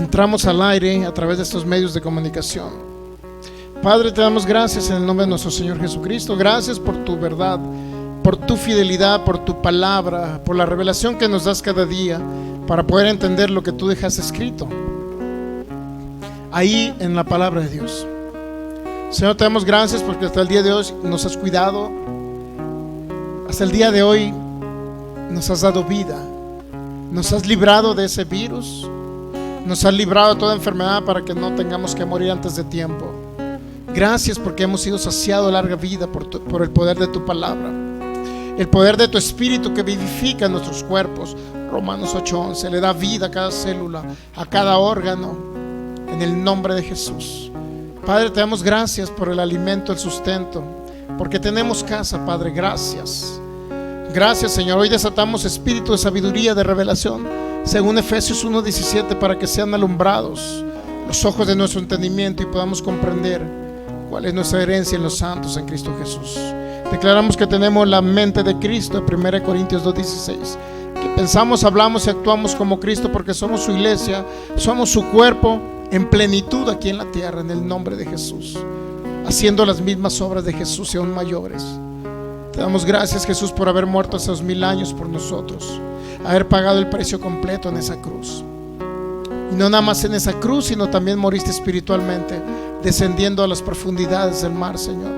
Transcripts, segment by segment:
entramos al aire a través de estos medios de comunicación. Padre, te damos gracias en el nombre de nuestro Señor Jesucristo. Gracias por tu verdad, por tu fidelidad, por tu palabra, por la revelación que nos das cada día para poder entender lo que tú dejas escrito ahí en la palabra de Dios. Señor, te damos gracias porque hasta el día de hoy nos has cuidado. Hasta el día de hoy nos has dado vida. Nos has librado de ese virus. Nos has librado de toda enfermedad para que no tengamos que morir antes de tiempo. Gracias porque hemos sido saciados de larga vida por el poder de tu palabra, el poder de tu espíritu que vivifica nuestros cuerpos. Romanos 8:11 le da vida a cada célula, a cada órgano, en el nombre de Jesús. Padre, te damos gracias por el alimento, el sustento, porque tenemos casa, Padre. Gracias. Gracias, Señor. Hoy desatamos espíritu de sabiduría, de revelación, según Efesios 1:17, para que sean alumbrados los ojos de nuestro entendimiento y podamos comprender cuál es nuestra herencia en los santos en Cristo Jesús. Declaramos que tenemos la mente de Cristo, 1 Corintios 2:16, que pensamos, hablamos y actuamos como Cristo, porque somos su iglesia, somos su cuerpo en plenitud aquí en la tierra, en el nombre de Jesús, haciendo las mismas obras de Jesús y aún mayores. Te damos gracias, Jesús, por haber muerto hace 2000 años por nosotros, haber pagado el precio completo en esa cruz. Y no nada más en esa cruz, sino también moriste espiritualmente, descendiendo a las profundidades del mar, Señor,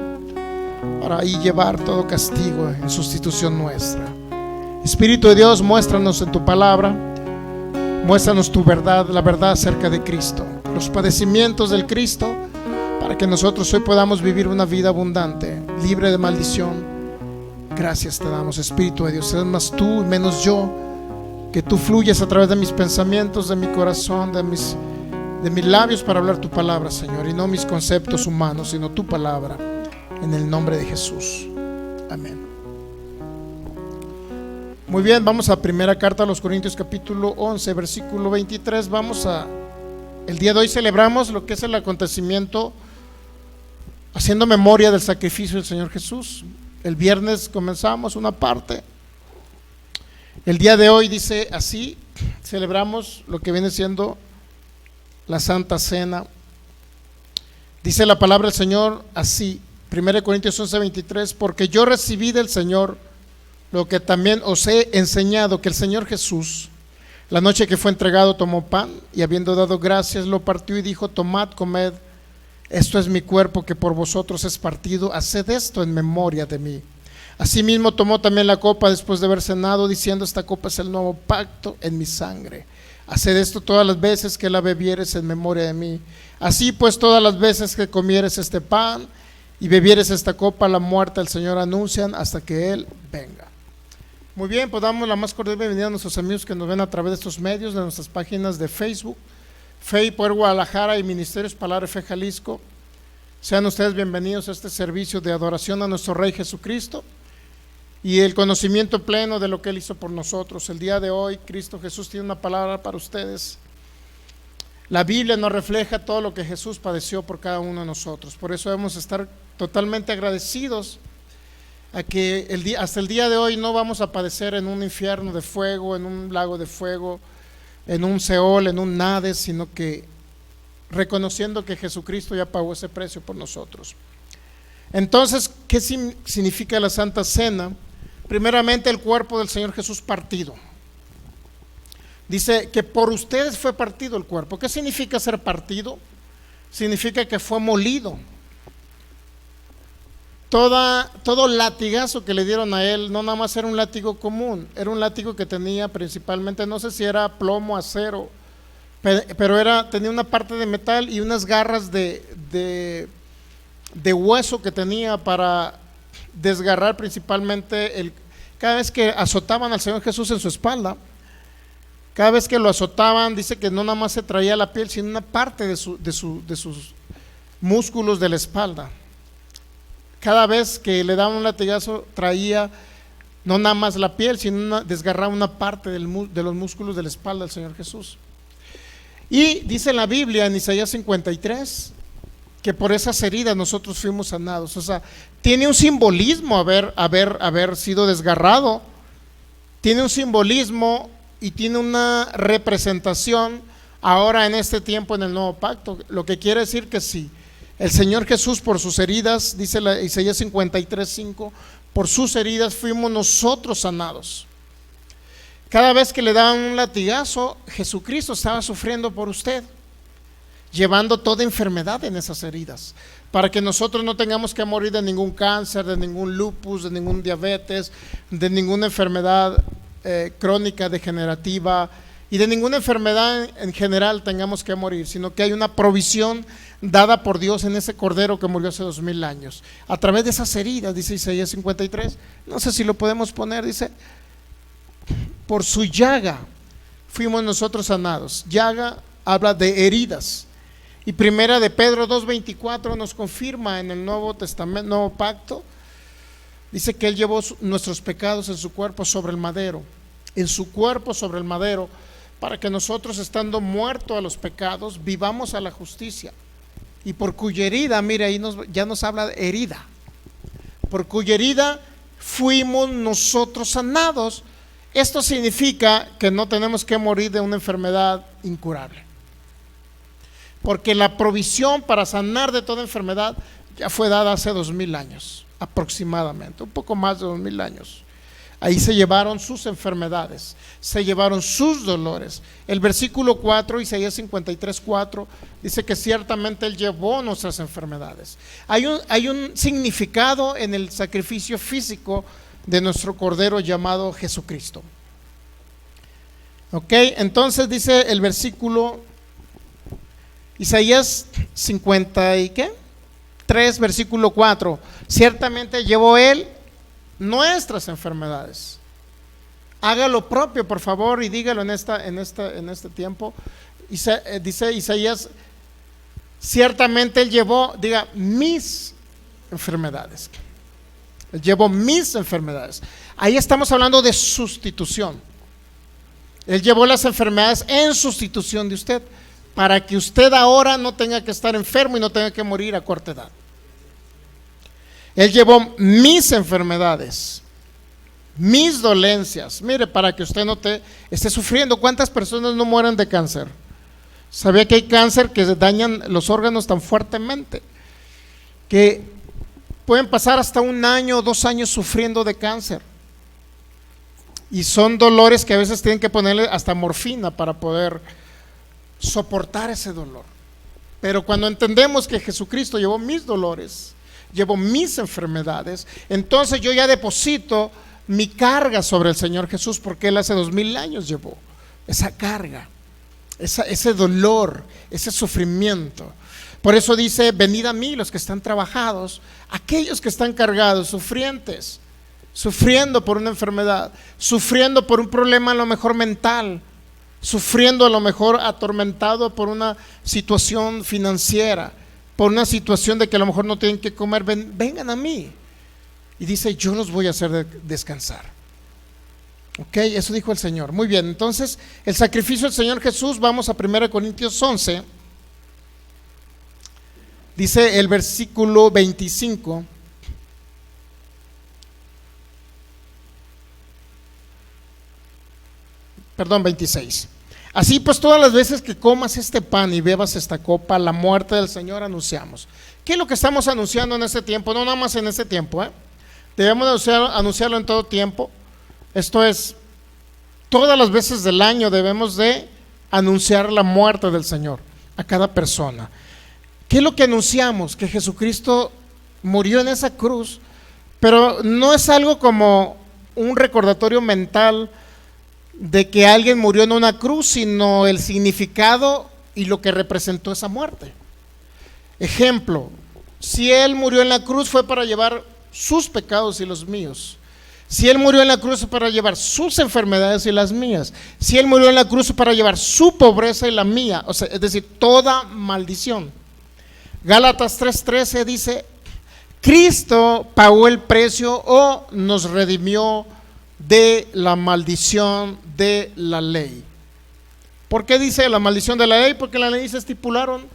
para ahí llevar todo castigo en sustitución nuestra. Espíritu de Dios, muéstranos en tu palabra, muéstranos tu verdad, la verdad acerca de Cristo, los padecimientos del Cristo, para que nosotros hoy podamos vivir una vida abundante, libre de maldición. Gracias te damos, Espíritu de Dios. Serás más tú y menos yo, que tú fluyas a través de mis pensamientos, de mi corazón, de mis labios para hablar tu palabra, Señor, y no mis conceptos humanos, sino tu palabra, en el nombre de Jesús. Amén. Muy bien, vamos a primera carta a los Corintios, capítulo 11, versículo 23. El día de hoy celebramos lo que es el acontecimiento, haciendo memoria del sacrificio del Señor Jesús. El viernes comenzamos una parte. El día de hoy dice así: celebramos lo que viene siendo la Santa Cena. Dice la palabra del Señor así, 1 Corintios 11:23, porque yo recibí del Señor lo que también os he enseñado, que el Señor Jesús, la noche que fue entregado, tomó pan y habiendo dado gracias, lo partió y dijo: tomad, comed, esto es mi cuerpo que por vosotros es partido, haced esto en memoria de mí. Asimismo tomó también la copa después de haber cenado, diciendo: esta copa es el nuevo pacto en mi sangre. Haced esto todas las veces que la bebieres en memoria de mí. Así pues, todas las veces que comieres este pan y bebieres esta copa, la muerte del Señor anuncian hasta que Él venga. Muy bien, pues damos la más cordial bienvenida a nuestros amigos que nos ven a través de estos medios, de nuestras páginas de Facebook, Fe y Poder Guadalajara y Ministerios Palabra Fe Jalisco. Sean ustedes bienvenidos a este servicio de adoración a nuestro Rey Jesucristo y el conocimiento pleno de lo que Él hizo por nosotros. El día de hoy, Cristo Jesús tiene una palabra para ustedes. La Biblia nos refleja todo lo que Jesús padeció por cada uno de nosotros. Por eso debemos estar totalmente agradecidos a que hasta el día de hoy no vamos a padecer en un infierno de fuego, en un lago de fuego, en un Seol, en un Hades, sino que reconociendo que Jesucristo ya pagó ese precio por nosotros. Entonces, ¿qué significa la Santa Cena? Primeramente, el cuerpo del Señor Jesús partido. Dice que por ustedes fue partido el cuerpo. ¿Qué significa ser partido? Significa que fue molido. Todo latigazo que le dieron a Él no nada más era un látigo común, era un látigo que tenía principalmente, no sé si era plomo, acero, pero tenía una parte de metal y unas garras de hueso que tenía para desgarrar principalmente cada vez que azotaban al Señor Jesús en su espalda. Cada vez que lo azotaban, dice que no nada más se traía la piel, sino una parte de sus músculos de la espalda. Cada vez que le daban un latigazo, traía no nada más la piel, sino desgarraba una parte de los músculos de la espalda del Señor Jesús. Y dice en la Biblia, en Isaías 53, que por esas heridas nosotros fuimos sanados. O sea, tiene un simbolismo haber sido desgarrado, tiene un simbolismo y tiene una representación ahora en este tiempo en el nuevo pacto. Lo que quiere decir que sí, el Señor Jesús por sus heridas, dice Isaías 53:5, por sus heridas fuimos nosotros sanados. Cada vez que le daban un latigazo, Jesucristo estaba sufriendo por usted, llevando toda enfermedad en esas heridas, para que nosotros no tengamos que morir de ningún cáncer, de ningún lupus, de ningún diabetes, de ninguna enfermedad crónica degenerativa y de ninguna enfermedad en general tengamos que morir, sino que hay una provisión dada por Dios en ese Cordero que murió hace 2000 años, a través de esas heridas, dice Isaías 53, no sé si lo podemos poner, dice, por su llaga fuimos nosotros sanados. Llaga habla de heridas. Y primera de Pedro 2:24 nos confirma en el Nuevo Testamento, Nuevo Pacto, dice que Él llevó nuestros pecados en su cuerpo sobre el madero, en su cuerpo sobre el madero, para que nosotros, estando muertos a los pecados, vivamos a la justicia. Y por cuya herida, mire, ahí ya nos habla de herida, por cuya herida fuimos nosotros sanados. Esto significa que no tenemos que morir de una enfermedad incurable, porque la provisión para sanar de toda enfermedad ya fue dada hace 2000 años aproximadamente, un poco más de 2000 años. Ahí se llevaron sus enfermedades, se llevaron sus dolores. El versículo 4, Isaías 53:4, dice que ciertamente Él llevó nuestras enfermedades. Hay un significado en el sacrificio físico de nuestro Cordero llamado Jesucristo. Ok, entonces dice el versículo Isaías 53, versículo 4, ciertamente llevó Él nuestras enfermedades. Haga lo propio, por favor, y dígalo en este tiempo. Dice Isaías, ciertamente Él llevó, diga, mis enfermedades. Él llevó mis enfermedades. Ahí estamos hablando de sustitución. Él llevó las enfermedades en sustitución de usted, para que usted ahora no tenga que estar enfermo y no tenga que morir a corta edad. Él llevó mis enfermedades, mis dolencias. Mire, para que usted no esté sufriendo. ¿Cuántas personas no mueren de cáncer? ¿Sabía que hay cáncer que dañan los órganos tan fuertemente que pueden pasar hasta 1 año o 2 años sufriendo de cáncer? Y son dolores que a veces tienen que ponerle hasta morfina para poder soportar ese dolor. Pero cuando entendemos que Jesucristo llevó mis dolores, llevó mis enfermedades, entonces yo ya deposito mi carga sobre el Señor Jesús, porque Él hace 2000 años llevó esa carga, ese dolor, ese sufrimiento. Por eso dice, venid a mí los que están trabajados, aquellos que están cargados, sufrientes, sufriendo por una enfermedad, sufriendo por un problema a lo mejor mental, sufriendo a lo mejor atormentado por una situación financiera, por una situación de que a lo mejor no tienen que comer. Vengan a mí. Y dice, yo los voy a hacer descansar. Ok, eso dijo el Señor. Muy bien, entonces el sacrificio del Señor Jesús, vamos a 1 Corintios 11. Dice el versículo 25. Perdón, 26. Así pues, todas las veces que comas este pan y bebas esta copa, la muerte del Señor anunciamos. ¿Qué es lo que estamos anunciando en este tiempo? No nada más en este tiempo, debemos anunciarlo en todo tiempo. Esto es, todas las veces del año debemos de anunciar la muerte del Señor a cada persona. ¿Qué es lo que anunciamos? Que Jesucristo murió en esa cruz, pero no es algo como un recordatorio mental de que alguien murió en una cruz, sino el significado y lo que representó esa muerte. Ejemplo, si Él murió en la cruz fue para llevar sus pecados y los míos. Si Él murió en la cruz fue para llevar sus enfermedades y las mías. Si Él murió en la cruz fue para llevar su pobreza y la mía, o sea, es decir, toda maldición. Gálatas 3:13 dice, Cristo pagó el precio o nos redimió de la maldición de la ley. ¿Por qué dice la maldición de la ley? Porque en la ley se estipularon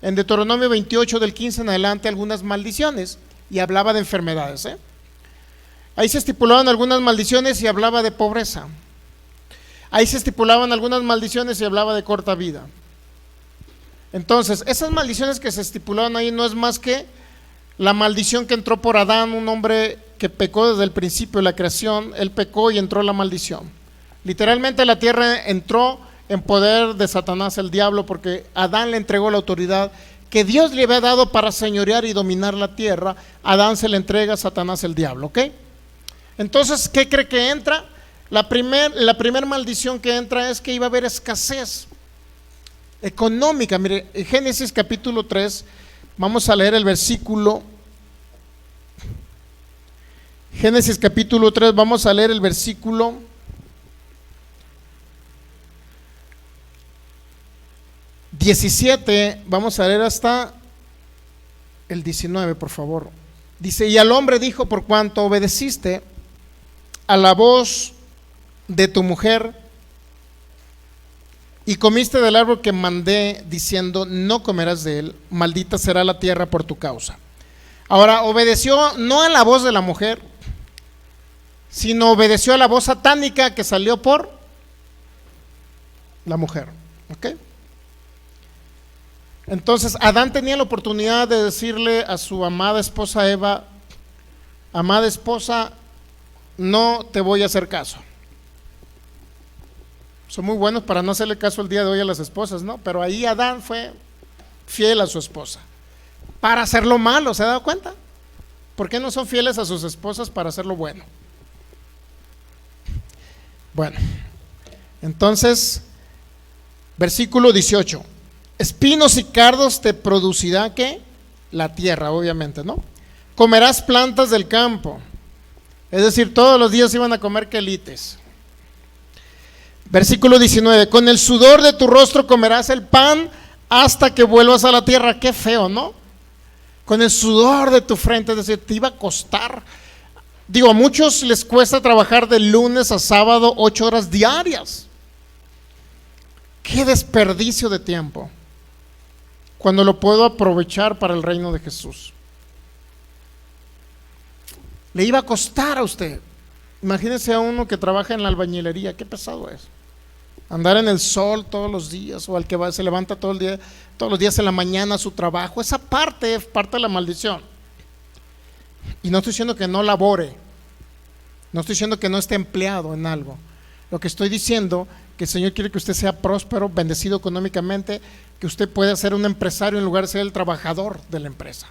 en Deuteronomio 28 del 15 en adelante algunas maldiciones y hablaba de enfermedades. Ahí se estipulaban algunas maldiciones y hablaba de pobreza. Ahí se estipulaban algunas maldiciones y hablaba de corta vida. Entonces, esas maldiciones que se estipularon ahí no es más que la maldición que entró por Adán, un hombre que pecó desde el principio de la creación. Él pecó y entró la maldición. Literalmente la tierra entró en poder de Satanás, el diablo, porque Adán le entregó la autoridad que Dios le había dado para señorear y dominar la tierra. Adán se le entrega a Satanás, el diablo, ¿ok? Entonces, ¿qué cree que entra? La primer maldición que entra es que iba a haber escasez económica. Mire, en Génesis capítulo 3, vamos a leer el versículo. Génesis capítulo 3, vamos a leer el versículo 17, vamos a leer hasta el 19, por favor. Dice: y al hombre dijo: por cuanto obedeciste a la voz de tu mujer y comiste del árbol que mandé, diciendo: no comerás de él, maldita será la tierra por tu causa. Ahora, obedeció no a la voz de la mujer, sino obedeció a la voz satánica que salió por la mujer, ¿ok? Entonces Adán tenía la oportunidad de decirle a su amada esposa Eva: amada esposa, no te voy a hacer caso. Son muy buenos para no hacerle caso el día de hoy a las esposas, ¿no? Pero ahí Adán fue fiel a su esposa para hacer lo malo. ¿Se ha dado cuenta? ¿Por qué no son fieles a sus esposas para hacer lo bueno? Bueno, entonces, versículo 18: espinos y cardos te producirá, ¿qué? La tierra, obviamente, ¿no? Comerás plantas del campo. Es decir, todos los días iban a comer quelites. Versículo 19: con el sudor de tu rostro comerás el pan hasta que vuelvas a la tierra. Qué feo, ¿no? Con el sudor de tu frente, es decir, te iba a costar. Digo, a muchos les cuesta trabajar de lunes a sábado 8 horas diarias. Qué desperdicio de tiempo, cuando lo puedo aprovechar para el reino de Jesús. Le iba a costar a usted. Imagínese a uno que trabaja en la albañilería, qué pesado es. Andar en el sol todos los días, o al que se levanta todo el día, todos los días en la mañana a su trabajo. Esa parte es parte de la maldición. Y no estoy diciendo que no labore, no estoy diciendo que no esté empleado en algo. Lo que estoy diciendo, que el Señor quiere que usted sea próspero, bendecido económicamente, que usted pueda ser un empresario en lugar de ser el trabajador de la empresa.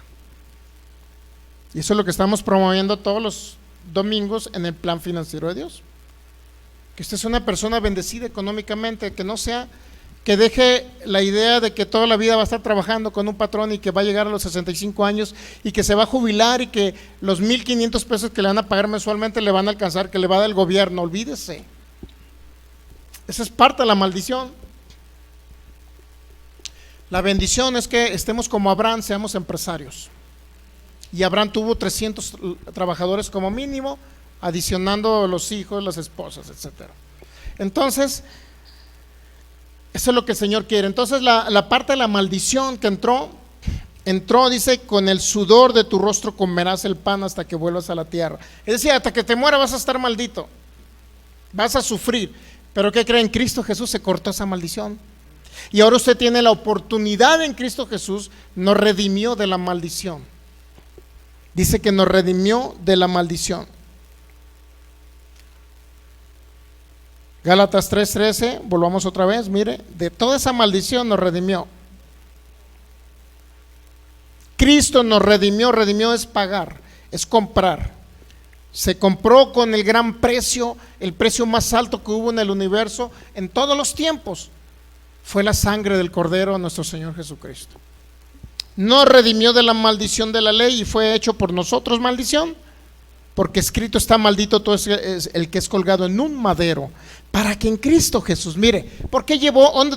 Y eso es lo que estamos promoviendo todos los domingos en el plan financiero de Dios. Que usted sea una persona bendecida económicamente, que no sea, que deje la idea de que toda la vida va a estar trabajando con un patrón y que va a llegar a los 65 años y que se va a jubilar y que los 1,500 pesos que le van a pagar mensualmente le van a alcanzar, que le va a dar el gobierno. Olvídese. Esa es parte de la maldición. La bendición es que estemos como Abraham, seamos empresarios. Y Abraham tuvo 300 trabajadores como mínimo, adicionando los hijos, las esposas, etc. Entonces, eso es lo que el Señor quiere. Entonces la parte de la maldición que entró, dice: con el sudor de tu rostro comerás el pan hasta que vuelvas a la tierra. Es decir, hasta que te muera vas a estar maldito, vas a sufrir. Pero ¿qué creen? En Cristo Jesús se cortó esa maldición. Y ahora usted tiene la oportunidad en Cristo Jesús, nos redimió de la maldición. Dice que nos redimió de la maldición. Gálatas 3:13, volvamos otra vez, mire, de toda esa maldición nos redimió. Cristo nos redimió. Redimió es pagar, es comprar. Se compró con el gran precio, el precio más alto que hubo en el universo en todos los tiempos. Fue la sangre del Cordero, nuestro Señor Jesucristo. Nos redimió de la maldición de la ley y fue hecho por nosotros maldición, porque escrito está: maldito todo es el que es colgado en un madero, para que en Cristo Jesús, mire, ¿por qué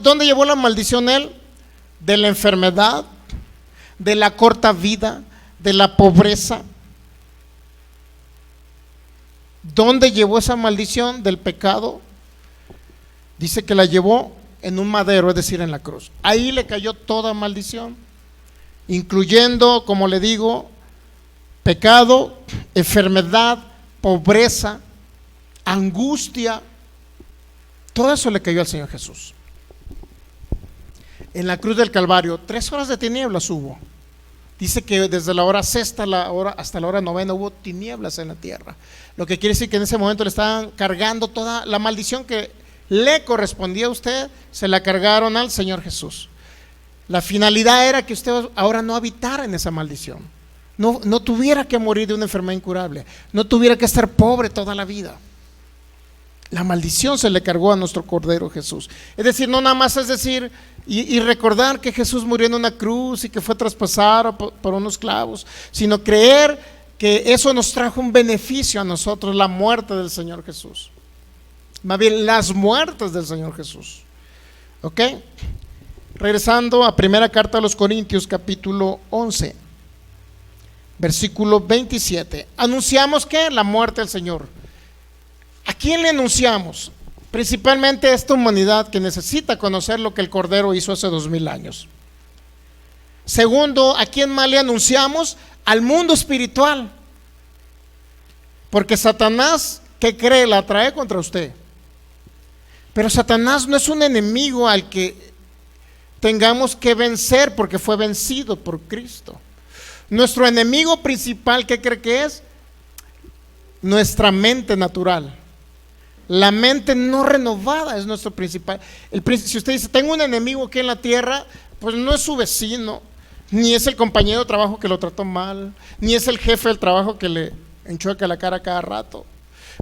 dónde llevó la maldición él? De la enfermedad, de la corta vida, de la pobreza. ¿Dónde llevó esa maldición? Del pecado. Dice que la llevó en un madero, es decir, en la cruz. Ahí le cayó toda maldición, incluyendo, como le digo, pecado, enfermedad, pobreza, angustia. Todo eso le cayó al Señor Jesús. en la cruz del Calvario, 3 horas de tinieblas hubo. Dice que desde la hora sexta hasta la hora novena hubo tinieblas en la tierra. Lo que quiere decir que en ese momento le estaban cargando toda la maldición que le correspondía a usted, se la cargaron al Señor Jesús. La finalidad era que usted ahora no habitara en esa maldición, no tuviera que morir de una enfermedad incurable, no tuviera que estar pobre toda la vida. La maldición se le cargó a nuestro Cordero Jesús. Es decir, no nada más es decir y recordar que Jesús murió en una cruz y que fue traspasado por unos clavos, sino creer que eso nos trajo un beneficio a nosotros, la muerte del Señor Jesús. Más bien, las muertes del Señor Jesús. ¿Ok? Regresando a primera carta a los Corintios, capítulo 11, versículo 27. Anunciamos que la muerte del Señor. ¿A quién le anunciamos? Principalmente a esta humanidad que necesita conocer lo que el Cordero hizo hace 2000 años. Segundo, ¿a quién más le anunciamos? Al mundo espiritual. Porque Satanás, ¿qué cree? La trae contra usted. Pero Satanás no es un enemigo al que tengamos que vencer porque fue vencido por Cristo. Nuestro enemigo principal, ¿qué cree que es? Nuestra mente natural. La mente no renovada es nuestro principal. Si usted dice, tengo un enemigo aquí en la tierra, pues no es su vecino, ni es el compañero de trabajo que lo trató mal, ni es el jefe del trabajo que le enchueca la cara cada rato,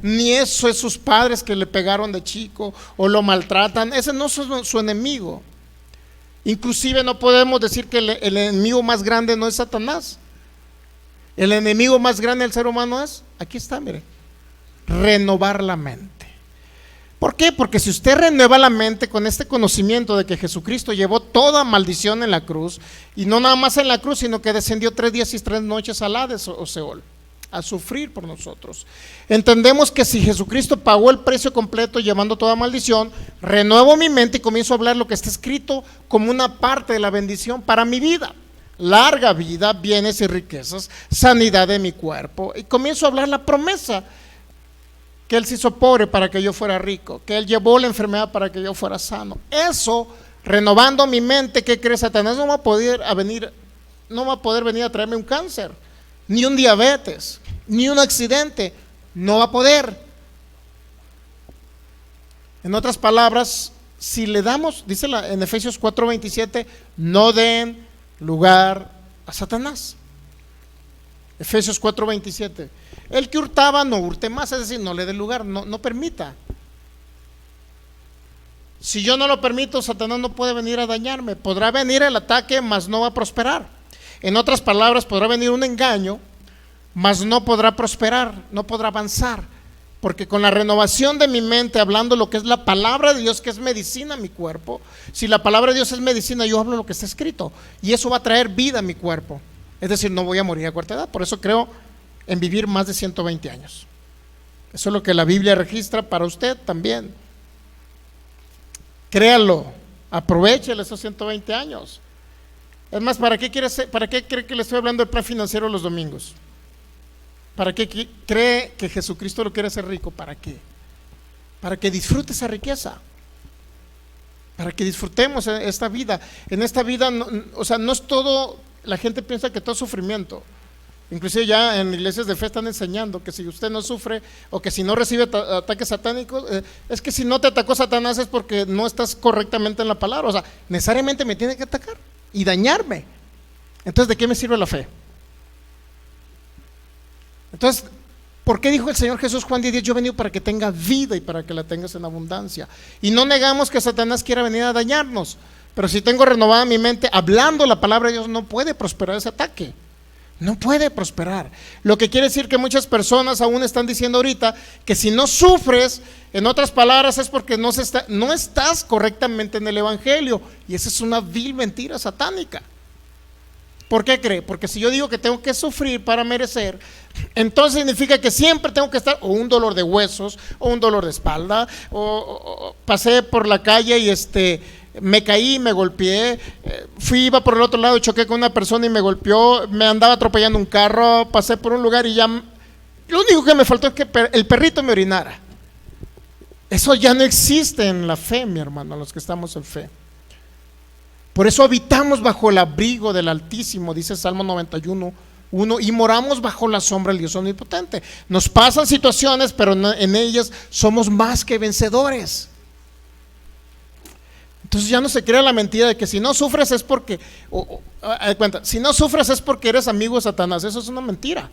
ni eso es sus padres que le pegaron de chico o lo maltratan. Ese no es su enemigo. Inclusive no podemos decir que el enemigo más grande no es Satanás. El enemigo más grande del ser humano es, aquí está, mire, renovar la mente. ¿Por qué? Porque si usted renueva la mente con este conocimiento de que Jesucristo llevó toda maldición en la cruz, y no nada más en la cruz, sino que descendió 3 días y 3 noches al Hades o Seol, a sufrir por nosotros. Entendemos que si Jesucristo pagó el precio completo llevando toda maldición, renuevo mi mente y comienzo a hablar lo que está escrito como una parte de la bendición para mi vida. Larga vida, bienes y riquezas, sanidad de mi cuerpo. Y comienzo a hablar la promesa que Él se hizo pobre para que yo fuera rico, que Él llevó la enfermedad para que yo fuera sano. Eso, renovando mi mente, ¿qué cree? Satanás no va a poder venir a traerme un cáncer, ni un diabetes, ni un accidente. No va a poder. En otras palabras, si le damos, dice en Efesios 4:27, no den lugar a Satanás. Efesios 4:27. El que hurtaba no hurte más, es decir, no le dé lugar, no permita. Si yo no lo permito, Satanás no puede venir a dañarme. Podrá venir el ataque, mas no va a prosperar. En otras palabras, podrá venir un engaño, mas no podrá prosperar, no podrá avanzar. Porque con la renovación de mi mente, hablando lo que es la palabra de Dios, que es medicina a mi cuerpo, si la palabra de Dios es medicina, yo hablo lo que está escrito, y eso va a traer vida a mi cuerpo. Es decir, no voy a morir a corta edad. Por eso creo en vivir más de 120 años. Eso es lo que la Biblia registra para usted también. Créalo, aprovéchele esos 120 años. Es más, ¿para qué cree que le estoy hablando del plan financiero los domingos? ¿Para qué cree que Jesucristo lo quiere hacer rico? ¿Para qué? Para que disfrute esa riqueza, para que disfrutemos esta vida. En esta vida, no es todo. La gente piensa que todo es sufrimiento. Inclusive ya en iglesias de fe están enseñando que si usted no sufre o que si no recibe ataques satánicos, es que si no te atacó Satanás es porque no estás correctamente en la palabra. O sea, necesariamente me tiene que atacar y dañarme. Entonces, ¿de qué me sirve la fe? Entonces, ¿por qué dijo el Señor Jesús, Juan 10:10, yo he venido para que tenga vida y para que la tengas en abundancia? Y no negamos que Satanás quiera venir a dañarnos, pero si tengo renovada mi mente hablando la palabra de Dios, no puede prosperar ese ataque. No puede prosperar. Lo que quiere decir que muchas personas aún están diciendo ahorita que si no sufres, en otras palabras, es porque no estás correctamente en el evangelio, y esa es una vil mentira satánica. ¿Por qué cree? Porque si yo digo que tengo que sufrir para merecer, entonces significa que siempre tengo que estar o un dolor de huesos, o un dolor de espalda, o pasé por la calle y me caí, me golpeé, iba por el otro lado, choqué con una persona y me golpeó, me andaba atropellando un carro, pasé por un lugar y ya, lo único que me faltó es que el perrito me orinara. Eso ya no existe en la fe, mi hermano, los que estamos en fe. Por eso habitamos bajo el abrigo del Altísimo, dice Salmo 91:1, y moramos bajo la sombra del Dios omnipotente. Nos pasan situaciones, pero en ellas somos más que vencedores. Entonces ya no se crea la mentira de que si no sufres es porque, si no sufres es porque eres amigo de Satanás. Eso es una mentira.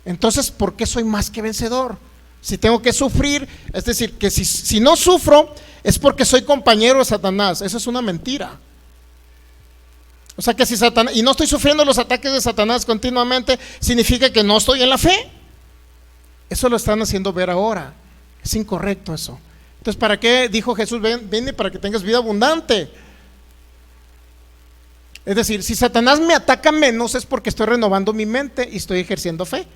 Entonces, ¿por qué soy más que vencedor? Si tengo que sufrir, es decir, que si no sufro es porque soy compañero de Satanás. Eso es una mentira. O sea que si Satanás, y no estoy sufriendo los ataques de Satanás continuamente, significa que no estoy en la fe. Eso lo están haciendo ver ahora. Es incorrecto eso. Entonces, ¿para qué dijo Jesús? Ven para que tengas vida abundante. Es decir, si Satanás me ataca menos es porque estoy renovando mi mente y estoy ejerciendo fe.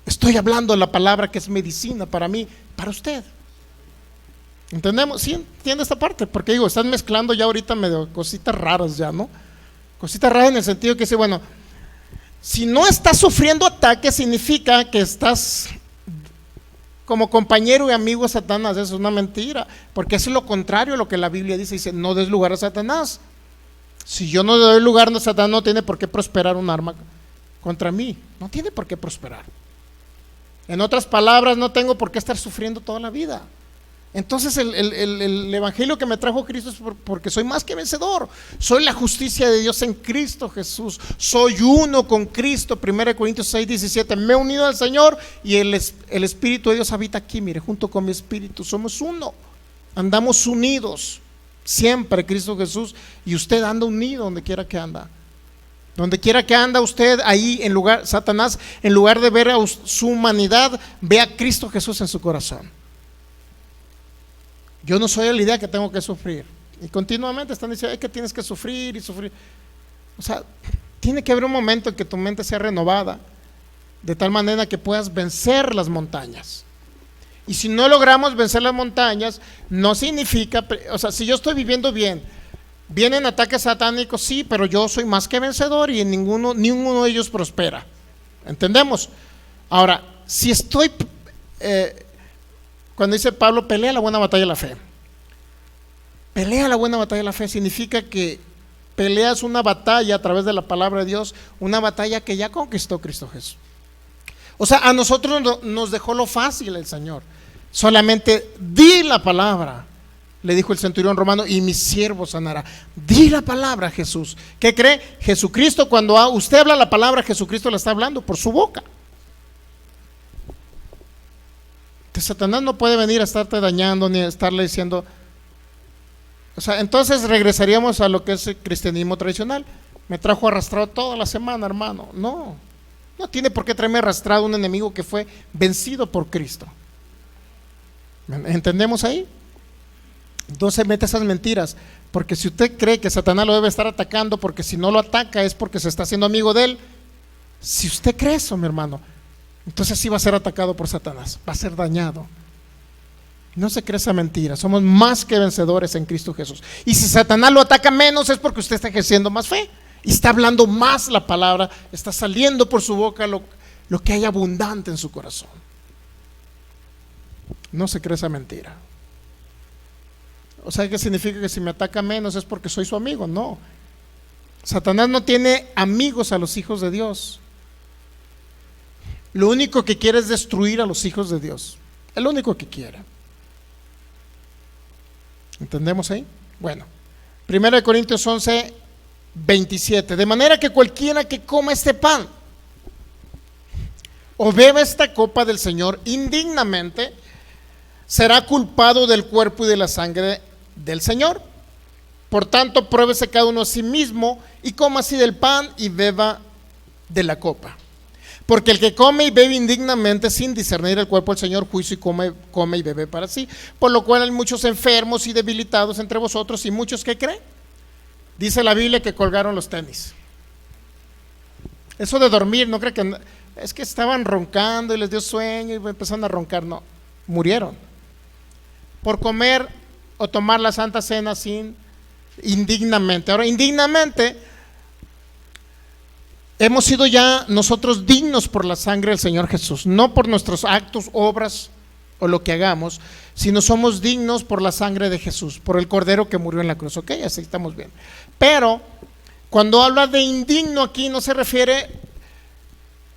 Estoy hablando la palabra que es medicina para mí, para usted. ¿Entendemos? ¿Sí entiende esta parte? Porque digo, están mezclando ya ahorita medio cositas raras ya, ¿no? Cositas raras en el sentido que dice, bueno, si no estás sufriendo ataques significa que estás como compañero y amigo de Satanás. Eso es una mentira, porque eso es lo contrario a lo que la Biblia dice, no des lugar a Satanás. Si yo no doy lugar a Satanás, no tiene por qué prosperar un arma contra mí, no tiene por qué prosperar. En otras palabras, no tengo por qué estar sufriendo toda la vida. Entonces el evangelio que me trajo Cristo es porque soy más que vencedor. Soy la justicia de Dios en Cristo Jesús. Soy uno con Cristo. 1 Corintios 6:17. Me he unido al Señor y el Espíritu de Dios habita aquí, mire, junto con mi espíritu. Somos uno. Andamos unidos siempre, Cristo Jesús. Y usted anda unido donde quiera que anda. Donde quiera que anda usted, ahí Satanás, en lugar de ver a su humanidad, ve a Cristo Jesús en su corazón. Yo no soy de la idea que tengo que sufrir. Y continuamente están diciendo, es que tienes que sufrir y sufrir. O sea, tiene que haber un momento en que tu mente sea renovada, de tal manera que puedas vencer las montañas. Y si no logramos vencer las montañas, no significa, o sea, si yo estoy viviendo bien, vienen ataques satánicos, sí, pero yo soy más que vencedor y ninguno de ellos prospera. ¿Entendemos? Ahora, si estoy... cuando dice Pablo, pelea la buena batalla de la fe. Pelea la buena batalla de la fe significa que peleas una batalla a través de la palabra de Dios, una batalla que ya conquistó Cristo Jesús. O sea, a nosotros nos dejó lo fácil el Señor. Solamente di la palabra, le dijo el centurión romano, y mi siervo sanará. Di la palabra, Jesús. ¿Qué cree? Jesucristo, cuando usted habla la palabra, Jesucristo la está hablando por su boca. Satanás no puede venir a estarte dañando ni a estarle diciendo. O sea, entonces regresaríamos a lo que es el cristianismo tradicional. Me trajo arrastrado toda la semana, hermano. No tiene por qué traerme arrastrado un enemigo que fue vencido por Cristo. ¿Entendemos ahí? No se mete esas mentiras, porque si usted cree que Satanás lo debe estar atacando, porque si no lo ataca es porque se está haciendo amigo de él. Si usted cree eso, mi hermano, entonces sí va a ser atacado por Satanás, va a ser dañado. No se cree esa mentira. Somos más que vencedores en Cristo Jesús. Y si Satanás lo ataca menos es porque usted está ejerciendo más fe y está hablando más la palabra, está saliendo por su boca lo que hay abundante en su corazón. No se cree esa mentira. O sea, ¿qué significa que si me ataca menos es porque soy su amigo? No. Satanás no tiene amigos a los hijos de Dios. Lo único que quiere es destruir a los hijos de Dios. Es lo único que quiere. ¿Entendemos ahí? Bueno, 1 Corintios 11:27. De manera que cualquiera que coma este pan o beba esta copa del Señor indignamente, será culpado del cuerpo y de la sangre del Señor. Por tanto, pruébese cada uno a sí mismo y coma así del pan y beba de la copa. Porque el que come y bebe indignamente sin discernir el cuerpo del Señor, juicio y come y bebe para sí. Por lo cual hay muchos enfermos y debilitados entre vosotros y muchos que creen. Dice la Biblia que colgaron los tenis. Eso de dormir, no creo que es que estaban roncando y les dio sueño y empezaron a roncar. No, murieron por comer o tomar la Santa Cena indignamente. Ahora, indignamente hemos sido ya nosotros dignos por la sangre del Señor Jesús, no por nuestros actos, obras o lo que hagamos, sino somos dignos por la sangre de Jesús, por el Cordero que murió en la cruz. Ok, así estamos bien. Pero cuando habla de indigno aquí no se refiere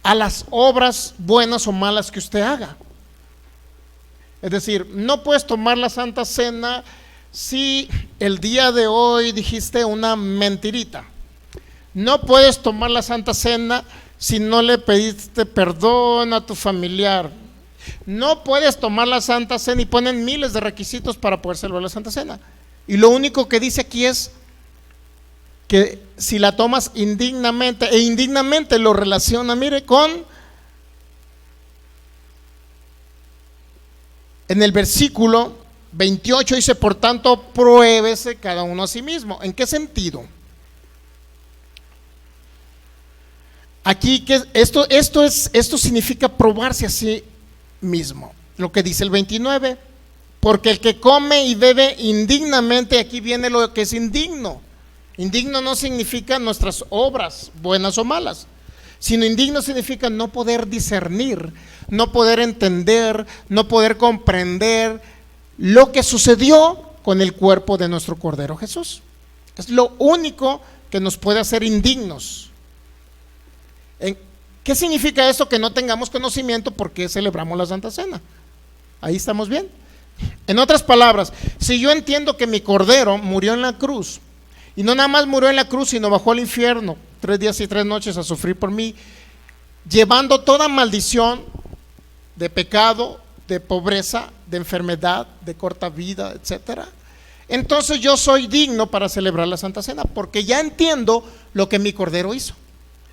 a las obras buenas o malas que usted haga. Es decir, no puedes tomar la Santa Cena si el día de hoy dijiste una mentirita. No puedes tomar la Santa Cena si no le pediste perdón a tu familiar. No puedes tomar la Santa Cena, y ponen miles de requisitos para poder celebrar la Santa Cena. Y lo único que dice aquí es que si la tomas indignamente, e indignamente lo relaciona, mire, en el versículo 28 dice: por tanto, pruébese cada uno a sí mismo. ¿En qué sentido? Aquí que esto significa probarse a sí mismo. Lo que dice el 29, porque el que come y bebe indignamente, aquí viene lo que es indigno. Indigno no significa nuestras obras buenas o malas, sino indigno significa no poder discernir, no poder entender, no poder comprender lo que sucedió con el cuerpo de nuestro Cordero Jesús. Es lo único que nos puede hacer indignos. ¿Qué significa esto? Que no tengamos conocimiento por qué celebramos la Santa Cena. Ahí estamos bien. En otras palabras, si yo entiendo que mi Cordero murió en la cruz, y no nada más murió en la cruz, sino bajó al infierno 3 días y 3 noches a sufrir por mí, llevando toda maldición de pecado, de pobreza, de enfermedad, de corta vida, etcétera, entonces yo soy digno para celebrar la Santa Cena, porque ya entiendo lo que mi Cordero hizo.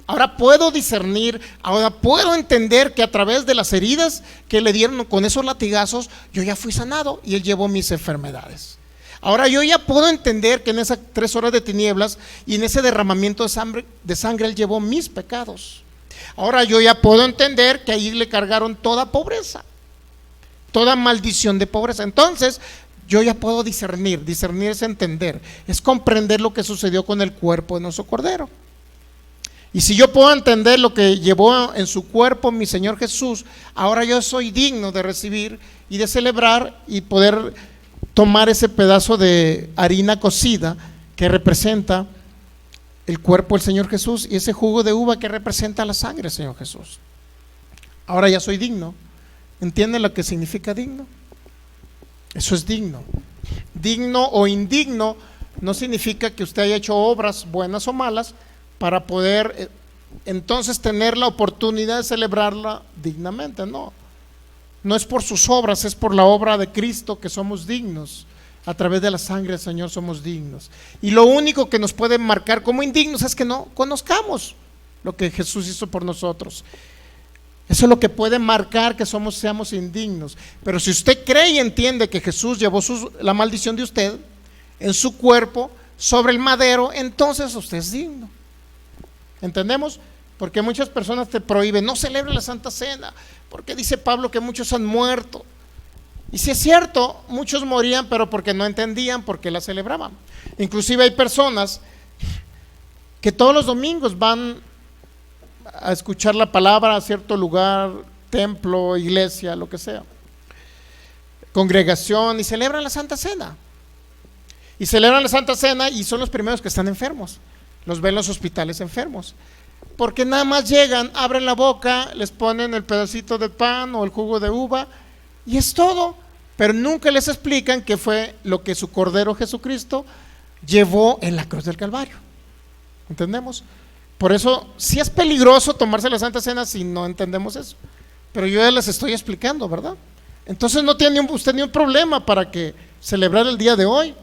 Ahora puedo discernir, ahora puedo entender que a través de las heridas que le dieron con esos latigazos, yo ya fui sanado y Él llevó mis enfermedades. Ahora yo ya puedo entender que en esas 3 horas de tinieblas y en ese derramamiento de sangre Él llevó mis pecados. Ahora yo ya puedo entender que ahí le cargaron toda pobreza, toda maldición de pobreza. Entonces yo ya puedo discernir es entender, es comprender lo que sucedió con el cuerpo de nuestro Cordero. Y si yo puedo entender lo que llevó en su cuerpo mi Señor Jesús, ahora yo soy digno de recibir y de celebrar y poder tomar ese pedazo de harina cocida que representa el cuerpo del Señor Jesús, y ese jugo de uva que representa la sangre del Señor Jesús. Ahora ya soy digno. ¿Entienden lo que significa digno? Eso es digno. Digno o indigno no significa que usted haya hecho obras buenas o malas para poder entonces tener la oportunidad de celebrarla dignamente. No es por sus obras, es por la obra de Cristo que somos dignos. A través de la sangre del Señor somos dignos. Y lo único que nos puede marcar como indignos es que no conozcamos lo que Jesús hizo por nosotros. Eso es lo que puede marcar que seamos indignos. Pero si usted cree y entiende que Jesús llevó la maldición de usted en su cuerpo sobre el madero, entonces usted es digno. ¿Entendemos? Porque muchas personas te prohíben: no celebre la Santa Cena, porque dice Pablo que muchos han muerto. Y si es cierto, muchos morían, pero porque no entendían por qué la celebraban. Inclusive hay personas que todos los domingos van a escuchar la palabra a cierto lugar, templo, iglesia, lo que sea, congregación, y celebran la Santa Cena. Y celebran la Santa Cena y son los primeros que están enfermos. Los ven en los hospitales enfermos, porque nada más llegan, abren la boca, les ponen el pedacito de pan o el jugo de uva y es todo, pero nunca les explican qué fue lo que su Cordero Jesucristo llevó en la cruz del Calvario. ¿Entendemos? Por eso sí es peligroso tomarse la Santa Cena si no entendemos eso, pero yo ya les estoy explicando, ¿verdad? Entonces no tiene usted ni un problema para que celebrar el día de hoy.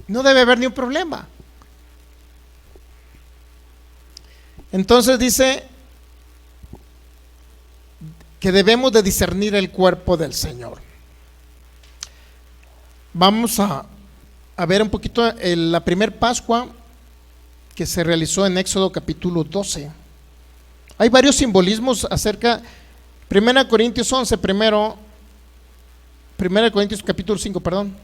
No debe haber ni un problema. Entonces dice que debemos de discernir el cuerpo del Señor. Vamos a ver un poquito la primer Pascua que se realizó en Éxodo capítulo 12. Hay varios simbolismos acerca. 1 Corintios 11 primero, 1 Corintios capítulo 5, perdón,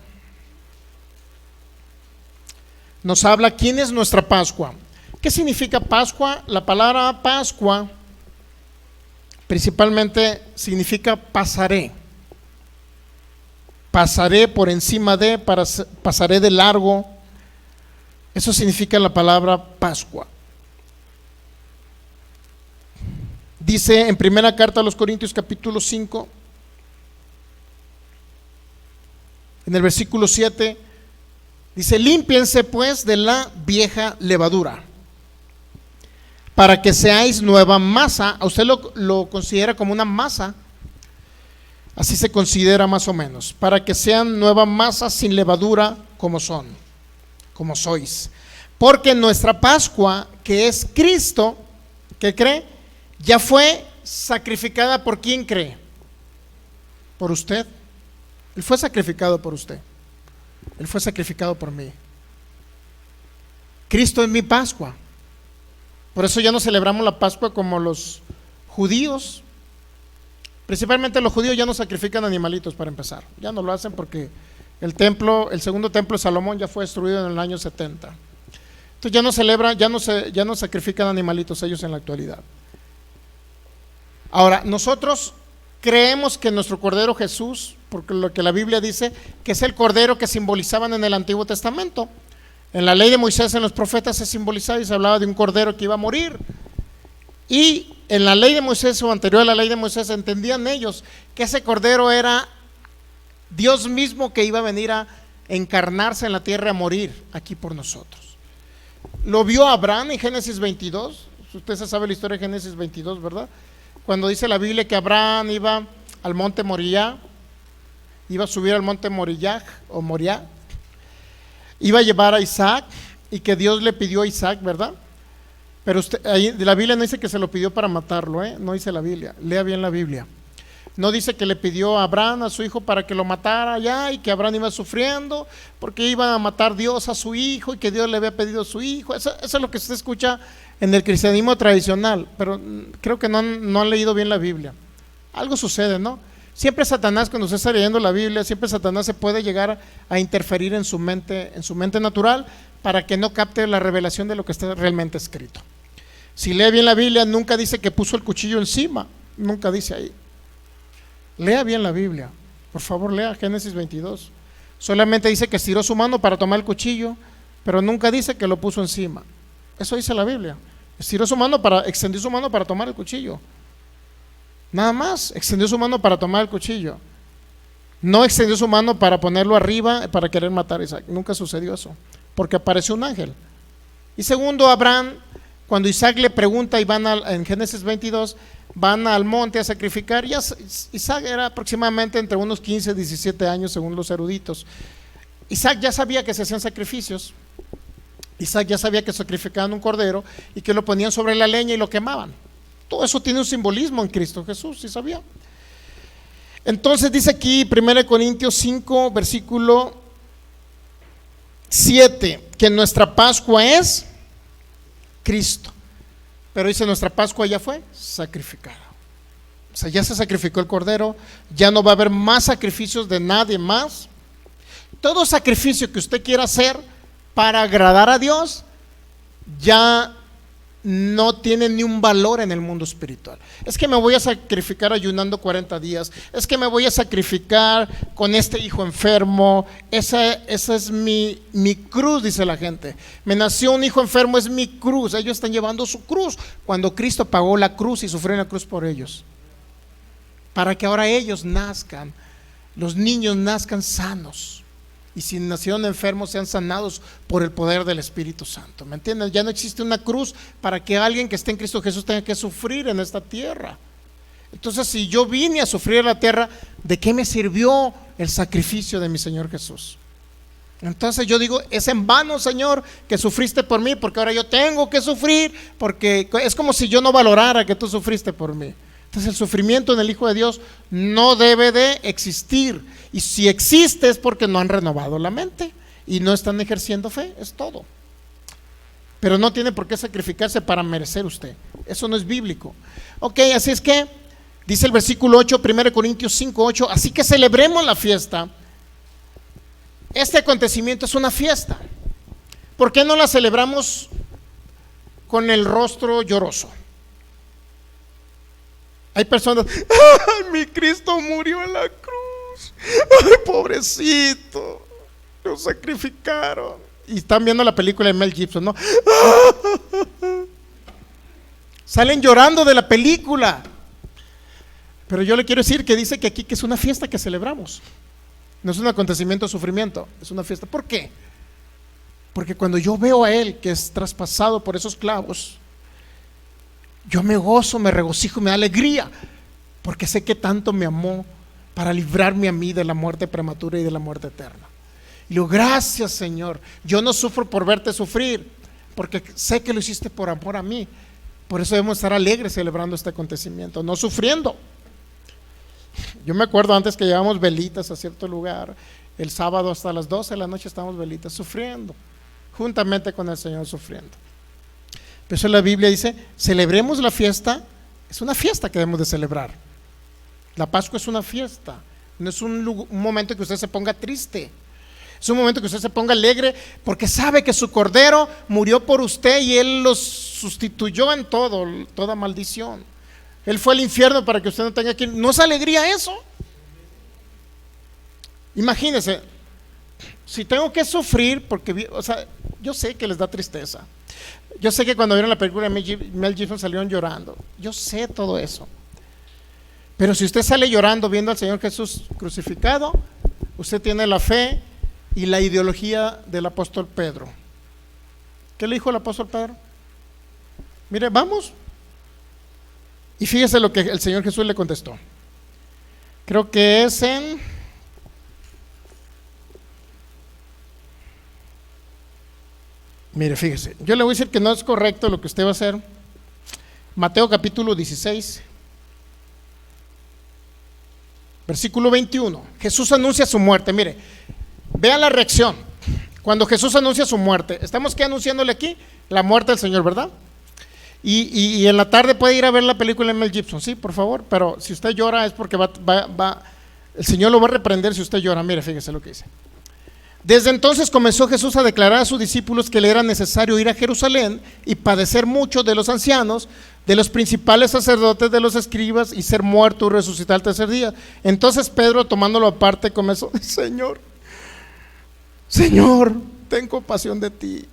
nos habla quién es nuestra Pascua. ¿Qué significa Pascua? La palabra Pascua principalmente significa pasaré. pasaré por encima de, pasaré de largo. Eso significa la palabra Pascua. Dice en primera carta a los Corintios capítulo 5, en el versículo 7, dice: límpiense pues de la vieja levadura, para que seáis nueva masa. A usted lo considera como una masa, así se considera más o menos, para que sean nueva masa sin levadura como sois. Porque nuestra Pascua, que es Cristo, ¿qué cree? Ya fue sacrificada. ¿Por quién cree? Por usted. Él fue sacrificado por usted. Él fue sacrificado por mí. Cristo es mi Pascua. Por eso ya no celebramos la Pascua como los judíos. Principalmente los judíos ya no sacrifican animalitos para empezar. Ya no lo hacen porque el segundo templo de Salomón ya fue destruido en el año 70. Entonces ya no celebran, ya no sacrifican animalitos ellos en la actualidad. Ahora, nosotros creemos que nuestro Cordero Jesús, porque lo que la Biblia dice, que es el Cordero que simbolizaban en el Antiguo Testamento. En la ley de Moisés, en los profetas se simbolizaba y se hablaba de un Cordero que iba a morir. Y en la ley de Moisés o anterior a la ley de Moisés entendían ellos que ese Cordero era Dios mismo que iba a venir a encarnarse en la tierra, a morir aquí por nosotros. Lo vio Abraham en Génesis 22. Usted se sabe la historia de Génesis 22, ¿verdad? Cuando dice la Biblia que Abraham iba al monte Moriah, iba a subir al monte Moriah, iba a llevar a Isaac, y que Dios le pidió a Isaac, ¿verdad? Pero ahí la Biblia no dice que se lo pidió para matarlo, no dice la Biblia. Lea bien la Biblia. No dice que le pidió a Abraham, a su hijo, para que lo matara allá, y que Abraham iba sufriendo porque iba a matar Dios a su hijo y que Dios le había pedido a su hijo. Eso es lo que se escucha en el cristianismo tradicional, pero creo que no han leído bien la Biblia. Algo sucede, ¿no? Siempre Satanás, cuando usted está leyendo la Biblia, siempre Satanás se puede llegar a interferir en su mente natural, para que no capte la revelación de lo que está realmente escrito. Si lee bien la Biblia, nunca dice que puso el cuchillo encima, nunca dice ahí. Lea bien la Biblia, por favor, lea Génesis 22. Solamente dice que estiró su mano para tomar el cuchillo, pero nunca dice que lo puso encima. Eso dice la Biblia. Extendió su mano para tomar el cuchillo. Nada más, extendió su mano para tomar el cuchillo. No extendió su mano para ponerlo arriba para querer matar a Isaac. Nunca sucedió eso, porque apareció un ángel. Y segundo, Abraham, cuando Isaac le pregunta, y en Génesis 22, van al monte a sacrificar. Isaac era aproximadamente entre unos 15 y 17 años, según los eruditos. Isaac ya sabía que se hacían sacrificios. Isaac ya sabía que sacrificaban un cordero y que lo ponían sobre la leña y lo quemaban. Todo eso tiene un simbolismo en Cristo Jesús, ¿sí sabía? Entonces dice aquí 1 Corintios 5, versículo 7, que nuestra Pascua es Cristo. Pero dice, nuestra Pascua ya fue sacrificada. O sea, ya se sacrificó el cordero, ya no va a haber más sacrificios de nadie más. Todo sacrificio que usted quiera hacer para agradar a Dios ya no tiene ni un valor en el mundo espiritual. Es que me voy a sacrificar ayunando 40 días, es que me voy a sacrificar con este hijo enfermo, esa es mi cruz, dice la gente. Me nació un hijo enfermo, es mi cruz. Ellos están llevando su cruz, cuando Cristo pagó la cruz y sufrió en la cruz por ellos, para que ahora ellos nazcan, los niños nazcan sanos. Y si nacieron enfermos, sean sanados por el poder del Espíritu Santo. ¿Me entienden? Ya no existe una cruz para que alguien que esté en Cristo Jesús tenga que sufrir en esta tierra. Entonces, si yo vine a sufrir en la tierra, ¿de qué me sirvió el sacrificio de mi Señor Jesús? Entonces yo digo, es en vano, Señor, que sufriste por mí, porque ahora yo tengo que sufrir, porque es como si yo no valorara que tú sufriste por mí. Entonces el sufrimiento en el Hijo de Dios no debe de existir. Y si existe es porque no han renovado la mente y no están ejerciendo fe, es todo. Pero no tiene por qué sacrificarse para merecer usted. Eso no es bíblico. Ok, así es que dice el versículo 8, 1 Corintios 5, 8, así que celebremos la fiesta. Este acontecimiento es una fiesta. ¿Por qué no la celebramos con el rostro lloroso? Hay personas, ¡ay, mi Cristo murió en la cruz! Ay, pobrecito, lo sacrificaron. Y están viendo la película de Mel Gibson, ¿no? Salen llorando de la película. Pero yo le quiero decir que dice que aquí que es una fiesta que celebramos. No es un acontecimiento de sufrimiento, es una fiesta. ¿Por qué? Porque cuando yo veo a Él que es traspasado por esos clavos, yo me gozo, me regocijo, me da alegría, porque sé que tanto me amó para librarme a mí de la muerte prematura y de la muerte eterna. Y digo, gracias Señor, yo no sufro por verte sufrir, porque sé que lo hiciste por amor a mí. Por eso debemos estar alegres celebrando este acontecimiento, no sufriendo. Yo me acuerdo antes que llevábamos velitas a cierto lugar, el sábado hasta las 12 de la noche estábamos velitas sufriendo, juntamente con el Señor sufriendo. Por eso la Biblia dice, celebremos la fiesta, es una fiesta que debemos de celebrar. La Pascua es una fiesta, no es un momento que usted se ponga triste, es un momento que usted se ponga alegre, porque sabe que su Cordero murió por usted y Él los sustituyó en todo, toda maldición. Él fue al infierno para que usted no tenga que ir. ¿No es alegría eso? Imagínese, si tengo que sufrir, porque, o sea, yo sé que les da tristeza. Yo sé que cuando vieron la película de Mel Gibson salieron llorando. Yo sé todo eso. Pero si usted sale llorando viendo al Señor Jesús crucificado, usted tiene la fe y la ideología del apóstol Pedro. ¿Qué le dijo el apóstol Pedro? Mire, vamos. Y fíjese lo que el Señor Jesús le contestó. Creo que es en... Mire, fíjese, yo le voy a decir que no es correcto lo que usted va a hacer. Mateo capítulo 16, versículo 21. Jesús anuncia su muerte. Mire, vean la reacción. Cuando Jesús anuncia su muerte, estamos que anunciándole aquí la muerte del Señor, ¿verdad? Y en la tarde puede ir a ver la película de Mel Gibson, sí, por favor. Pero si usted llora es porque el Señor lo va a reprender si usted llora. Mire, fíjese lo que dice. Desde entonces comenzó Jesús a declarar a sus discípulos que le era necesario ir a Jerusalén y padecer mucho de los ancianos, de los principales sacerdotes, de los escribas, y ser muerto y resucitar al tercer día. Entonces Pedro, tomándolo aparte, comenzó: Señor, ten compasión de ti,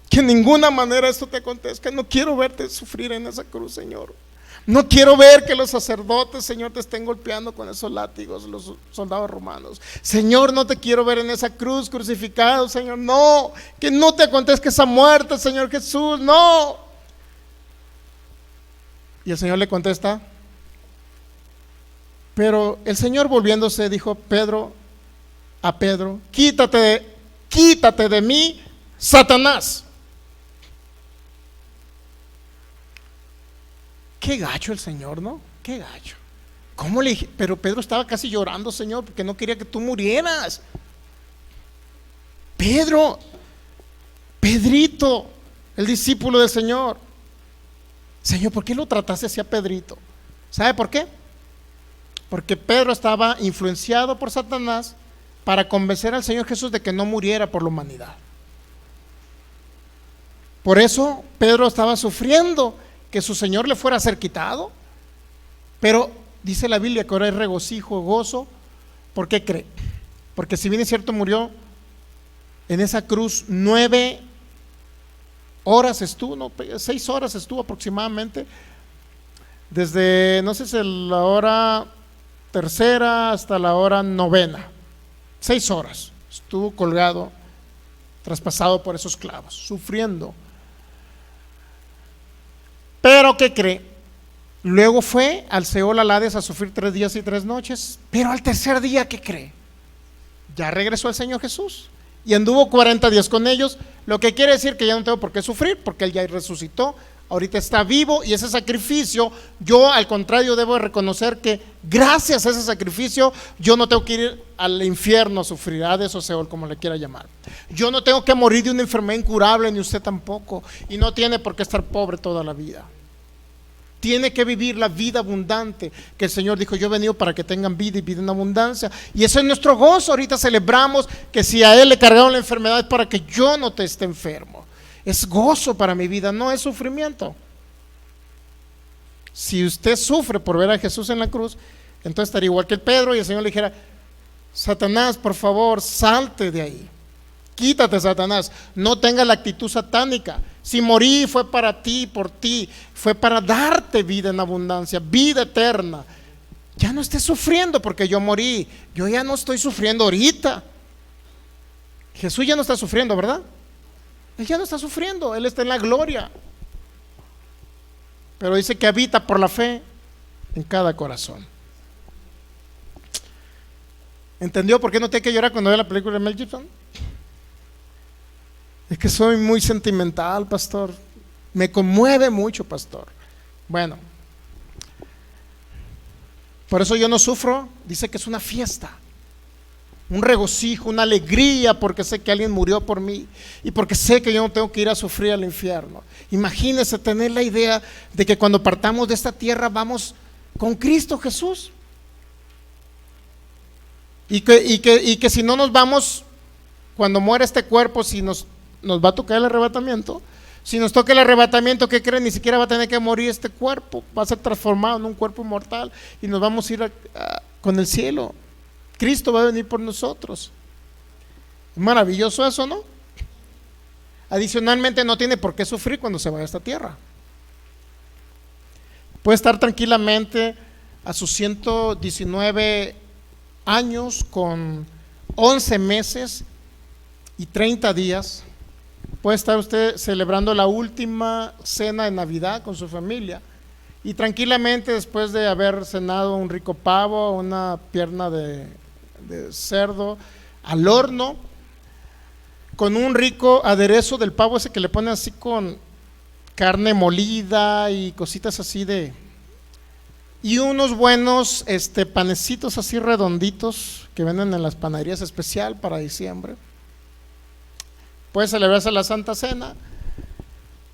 que en ninguna manera esto te acontezca. No quiero verte sufrir en esa cruz, Señor. No quiero ver que los sacerdotes, Señor, te estén golpeando con esos látigos, los soldados romanos. Señor, no te quiero ver en esa cruz crucificado, Señor. No, que no te acontezca esa muerte, Señor Jesús, no. Y el Señor le contesta, pero el Señor volviéndose dijo a Pedro, quítate de mí, Satanás. Qué gacho el Señor, ¿no? Qué gacho. ¿Cómo le dije? Pero Pedro estaba casi llorando, Señor, porque no quería que tú murieras. Pedrito, el discípulo del Señor. Señor, ¿por qué lo trataste así a Pedrito? ¿Sabe por qué? Porque Pedro estaba influenciado por Satanás para convencer al Señor Jesús de que no muriera por la humanidad. Por eso Pedro estaba sufriendo que su Señor le fuera a ser quitado. Pero dice la Biblia que ahora hay regocijo, gozo. ¿Por qué cree? Porque si bien es cierto murió en esa cruz 9 horas estuvo, no, 6 horas estuvo aproximadamente, desde no sé si la hora tercera hasta la hora novena, 6 horas estuvo colgado, traspasado por esos clavos, sufriendo. Pero ¿qué cree? Luego fue al Seol, al Hades, a sufrir 3 días y 3 noches. Pero al tercer día, ¿qué cree? Ya regresó el Señor Jesús y anduvo 40 días con ellos, lo que quiere decir que ya no tengo por qué sufrir, porque Él ya resucitó, ahorita está vivo. Y ese sacrificio, yo al contrario debo reconocer que gracias a ese sacrificio yo no tengo que ir al infierno a sufrir, Hades o Seol, como le quiera llamar. Yo no tengo que morir de una enfermedad incurable, ni usted tampoco, y no tiene por qué estar pobre toda la vida. Tiene que vivir la vida abundante que el Señor dijo: yo he venido para que tengan vida y vida en abundancia. Y eso es nuestro gozo. Ahorita celebramos que si a Él le cargaron la enfermedad es para que yo no te esté enfermo. Es gozo para mi vida, no es sufrimiento. Si usted sufre por ver a Jesús en la cruz, Entonces estaría igual que el Pedro y el Señor le dijera: Satanás, por favor, salte de ahí. Quítate, Satanás. No tengas la actitud satánica. Si morí fue para ti, por ti. Fue para darte vida en abundancia, vida eterna. Ya no estés sufriendo porque yo morí. Yo ya no estoy sufriendo ahorita. Jesús ya no está sufriendo, ¿verdad? Él ya no está sufriendo. Él está en la gloria. Pero dice que habita por la fe en cada corazón. ¿Entendió por qué no tiene que llorar cuando ve la película de Mel Gibson? Es que soy muy sentimental, pastor. Me conmueve mucho, pastor. Bueno, por eso yo no sufro. Dice que es una fiesta, un regocijo, una alegría, porque sé que alguien murió por mí y porque sé que yo no tengo que ir a sufrir al infierno. Imagínese tener la idea de que cuando partamos de esta tierra vamos con Cristo Jesús, y que si no nos vamos, cuando muera este cuerpo, si nos va a tocar el arrebatamiento, si nos toca el arrebatamiento, ¿qué creen? Ni siquiera va a tener que morir este cuerpo, va a ser transformado en un cuerpo mortal y nos vamos a ir con el cielo. Cristo va a venir por nosotros. Maravilloso eso, ¿no? Adicionalmente, no tiene por qué sufrir cuando se vaya a esta tierra. Puede estar tranquilamente a sus 119 años con 11 meses y 30 días. Puede estar usted celebrando la última cena de Navidad con su familia y tranquilamente, después de haber cenado un rico pavo, una pierna de cerdo al horno, con un rico aderezo del pavo ese que le ponen así con carne molida y cositas así y unos buenos panecitos así redonditos que venden en las panaderías especial para diciembre. Puede celebrarse la Santa Cena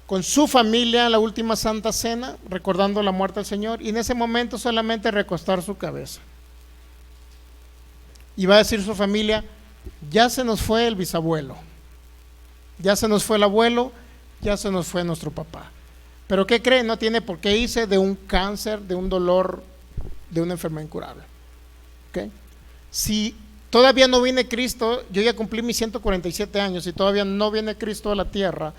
con su familia, la última Santa Cena, recordando la muerte del Señor, y en ese momento solamente recostar su cabeza. Y va a decir su familia: ya se nos fue el bisabuelo, ya se nos fue el abuelo, ya se nos fue nuestro papá. Pero ¿qué creen? No tiene por qué irse de un cáncer, de un dolor, de una enfermedad incurable. ¿Okay? Si todavía no viene Cristo, yo ya cumplí mis 147 años y todavía no viene Cristo a la tierra,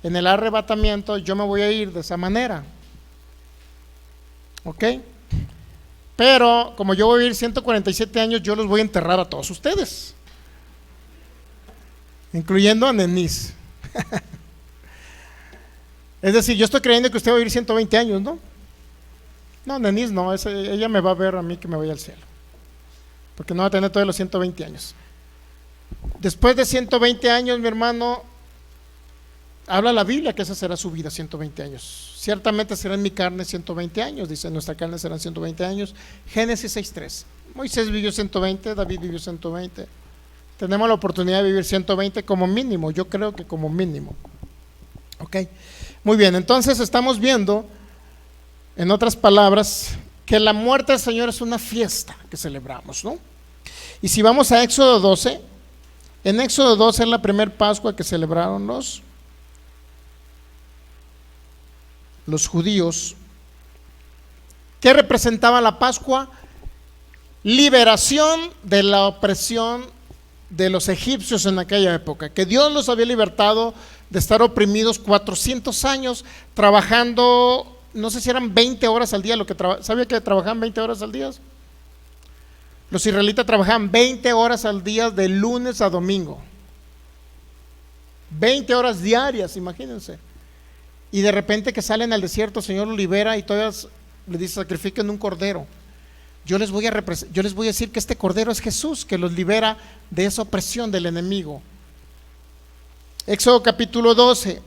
en el arrebatamiento yo me voy a ir de esa manera. ¿Ok? Pero como yo voy a vivir 147 años, yo los voy a enterrar a todos ustedes, incluyendo a Nenis. Es decir, yo estoy creyendo que usted va a vivir 120 años, ¿no? No, Nenis no, ella me va a ver a mí que me voy al cielo, porque no va a tener todos los 120 años. Después de 120 años, mi hermano, habla la Biblia que esa será su vida, 120 años. Ciertamente será en mi carne 120 años, dice: nuestra carne serán 120 años. Génesis 6:3. Moisés vivió 120, David vivió 120. Tenemos la oportunidad de vivir 120 como mínimo, yo creo que como mínimo. Ok, muy bien, entonces estamos viendo, en otras palabras, que la muerte del Señor es una fiesta que celebramos, ¿no? Y si vamos a Éxodo 12, en Éxodo 12 es la primer Pascua que celebraron los judíos. ¿Qué representaba la Pascua? Liberación de la opresión de los egipcios en aquella época, que Dios los había libertado de estar oprimidos 400 años trabajando, no sé si eran 20 horas al día, ¿sabía que trabajaban 20 horas al día? Los israelitas trabajaban 20 horas al día de lunes a domingo, 20 horas diarias, imagínense. Y de repente que salen al desierto, el Señor los libera y todas les dice: sacrifiquen un cordero. Yo les voy a decir que este cordero es Jesús, que los libera de esa opresión del enemigo. Éxodo capítulo 12.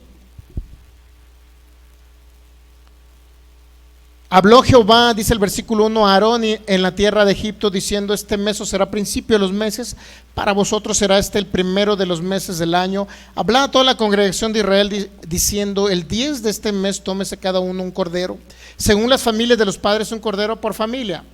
Habló Jehová, dice el versículo 1, a Aarón en la tierra de Egipto, diciendo: este mes será principio de los meses, para vosotros será el primero de los meses del año. Hablaba a toda la congregación de Israel diciendo: el 10 de este mes tómese cada uno un cordero, según las familias de los padres, un cordero por familia.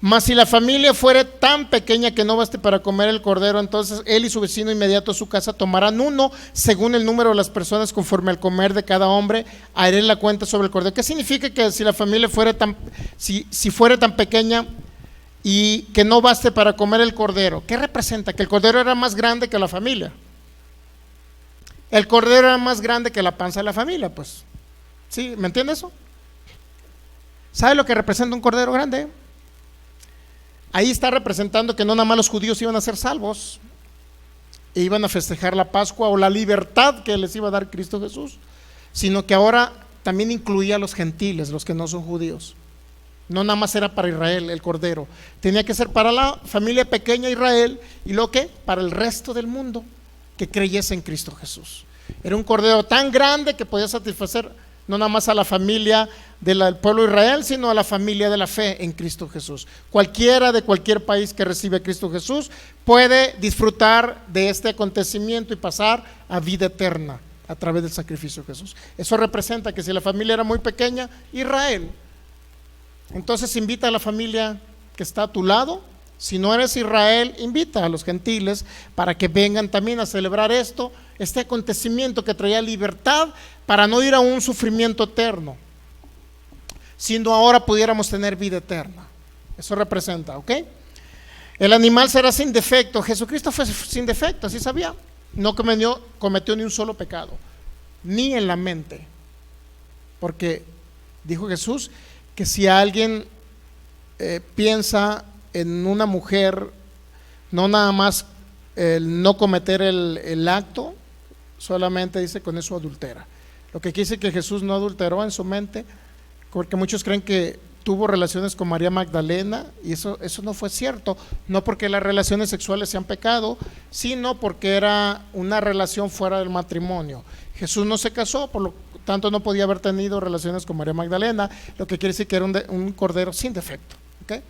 Mas si la familia fuere tan pequeña que no baste para comer el cordero, entonces él y su vecino inmediato a su casa tomarán uno según el número de las personas, conforme al comer de cada hombre, haré la cuenta sobre el cordero. ¿Qué significa que si la familia fuera si fuera tan pequeña y que no baste para comer el cordero? ¿Qué representa? Que el cordero era más grande que la familia. El cordero era más grande que la panza de la familia, pues. ¿Sí? ¿Me entiende eso? ¿Sabe lo que representa un cordero grande? Ahí está representando que no nada más los judíos iban a ser salvos e iban a festejar la Pascua o la libertad que les iba a dar Cristo Jesús, sino que ahora también incluía a los gentiles, los que no son judíos. No nada más era para Israel el cordero, tenía que ser para la familia pequeña Israel, y lo que para el resto del mundo que creyese en Cristo Jesús. Era un cordero tan grande que podía satisfacer no nada más a la familia del pueblo de Israel, sino a la familia de la fe en Cristo Jesús. Cualquiera de cualquier país que recibe a Cristo Jesús puede disfrutar de este acontecimiento y pasar a vida eterna a través del sacrificio de Jesús. Eso representa que si la familia era muy pequeña, Israel, entonces invita a la familia que está a tu lado. Si no eres Israel, invita a los gentiles para que vengan también a celebrar este acontecimiento que traía libertad, para no ir a un sufrimiento eterno, sino ahora pudiéramos tener vida eterna. Eso representa, ¿ok? El animal será sin defecto. Jesucristo fue sin defecto, ¿sí sabía? No cometió ni un solo pecado, ni en la mente, porque dijo Jesús que si alguien piensa en una mujer, no nada más el no cometer el acto, solamente dice con eso adultera. Lo que quiere decir que Jesús no adulteró en su mente, porque muchos creen que tuvo relaciones con María Magdalena, y eso no fue cierto, no porque las relaciones sexuales sean pecado, sino porque era una relación fuera del matrimonio. Jesús no se casó, por lo tanto no podía haber tenido relaciones con María Magdalena, lo que quiere decir que era un cordero sin defecto, ¿okay?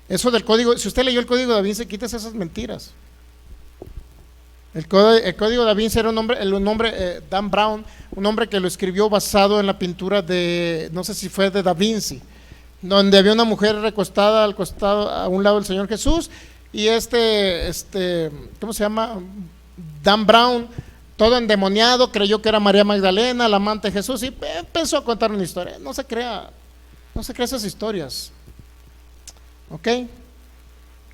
Eso del código, si usted leyó el código Da Vinci, quítese esas mentiras. El código Da Vinci era un hombre Dan Brown, un hombre que lo escribió basado en la pintura de, no sé si fue de Da Vinci, donde había una mujer recostada al costado, a un lado del Señor Jesús, y ¿cómo se llama? Dan Brown, todo endemoniado, creyó que era María Magdalena, la amante de Jesús, y empezó a contar una historia. No se crea esas historias, ¿ok?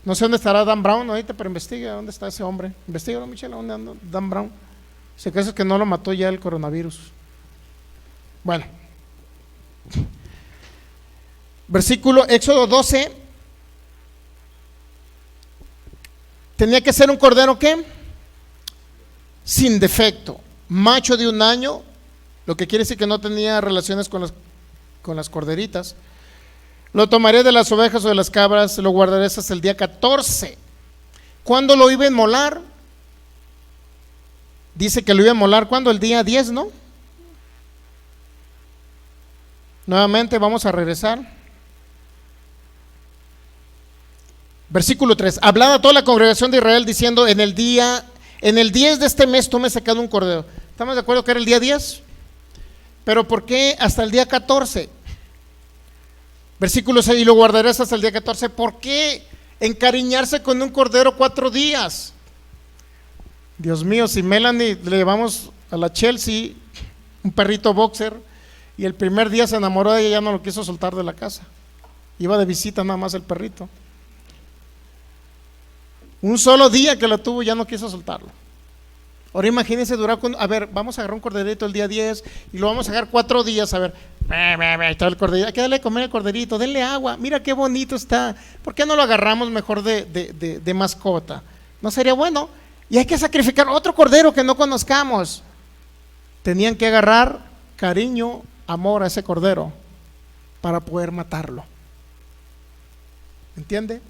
No sé dónde estará Dan Brown ahorita, pero investiga dónde está ese hombre. Investiga, ¿no, Michelle? ¿Dónde anda Dan Brown? Si acaso es que no lo mató ya el coronavirus. Bueno, versículo Éxodo 12. Tenía que ser un cordero, ¿qué? Sin defecto, macho de 1 año, lo que quiere decir que no tenía relaciones con las corderitas. Lo tomaré de las ovejas o de las cabras, lo guardaré hasta el día 14. ¿Cuándo lo iba a inmolar? Dice que lo iba a inmolar, ¿cuándo? El día 10, ¿no? Nuevamente vamos a regresar. Versículo 3. Hablaba a toda la congregación de Israel diciendo: en el 10 de este mes tú me has sacado un cordero. ¿Estamos de acuerdo que era el día 10? Pero ¿por qué hasta el día 14? Versículo 6, y lo guardarás hasta el día 14. ¿Por qué encariñarse con un cordero 4 días? Dios mío, si Melanie le llevamos a la Chelsea un perrito boxer, y el primer día se enamoró de ella, ya no lo quiso soltar de la casa. Iba de visita nada más el perrito. Un solo día que lo tuvo, ya no quiso soltarlo. Ahora imagínense durar a ver, vamos a agarrar un corderito el día 10 y lo vamos a agarrar 4 días, a ver, todo el corderito, hay que darle a comer al corderito, denle agua, mira qué bonito está. ¿Por qué no lo agarramos mejor de mascota? ¿No sería bueno? Y hay que sacrificar otro cordero que no conozcamos. Tenían que agarrar cariño, amor a ese cordero para poder matarlo. ¿Entiende?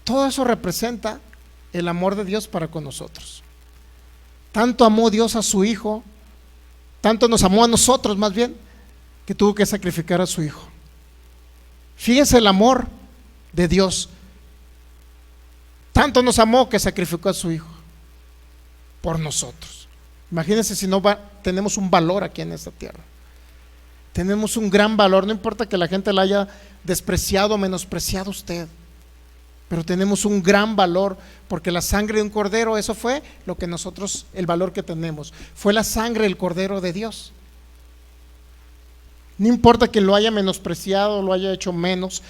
Todo eso representa el amor de Dios para con nosotros. Tanto amó Dios a su Hijo, tanto nos amó a nosotros más bien, que tuvo que sacrificar a su Hijo. Fíjense el amor de Dios. Tanto nos amó que sacrificó a su Hijo por nosotros. Imagínense si no tenemos un valor aquí en esta tierra. Tenemos un gran valor, no importa que la gente la haya despreciado o menospreciado a usted, pero tenemos un gran valor, porque la sangre de un cordero, eso fue lo que nosotros, el valor que tenemos, fue la sangre del cordero de Dios. No importa que lo haya menospreciado, lo haya hecho menos.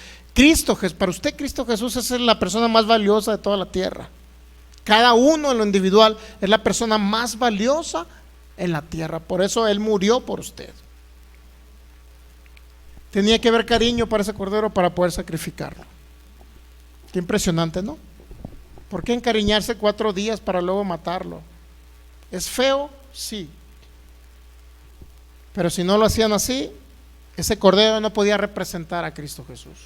Para usted Cristo Jesús es la persona más valiosa de toda la tierra. Cada uno en lo individual es la persona más valiosa en la tierra. Por eso Él murió por usted. Tenía que haber cariño para ese cordero para poder sacrificarlo. Qué impresionante, ¿no? ¿Por qué encariñarse 4 días para luego matarlo? ¿Es feo? Sí. Pero si no lo hacían así, ese cordero no podía representar a Cristo Jesús.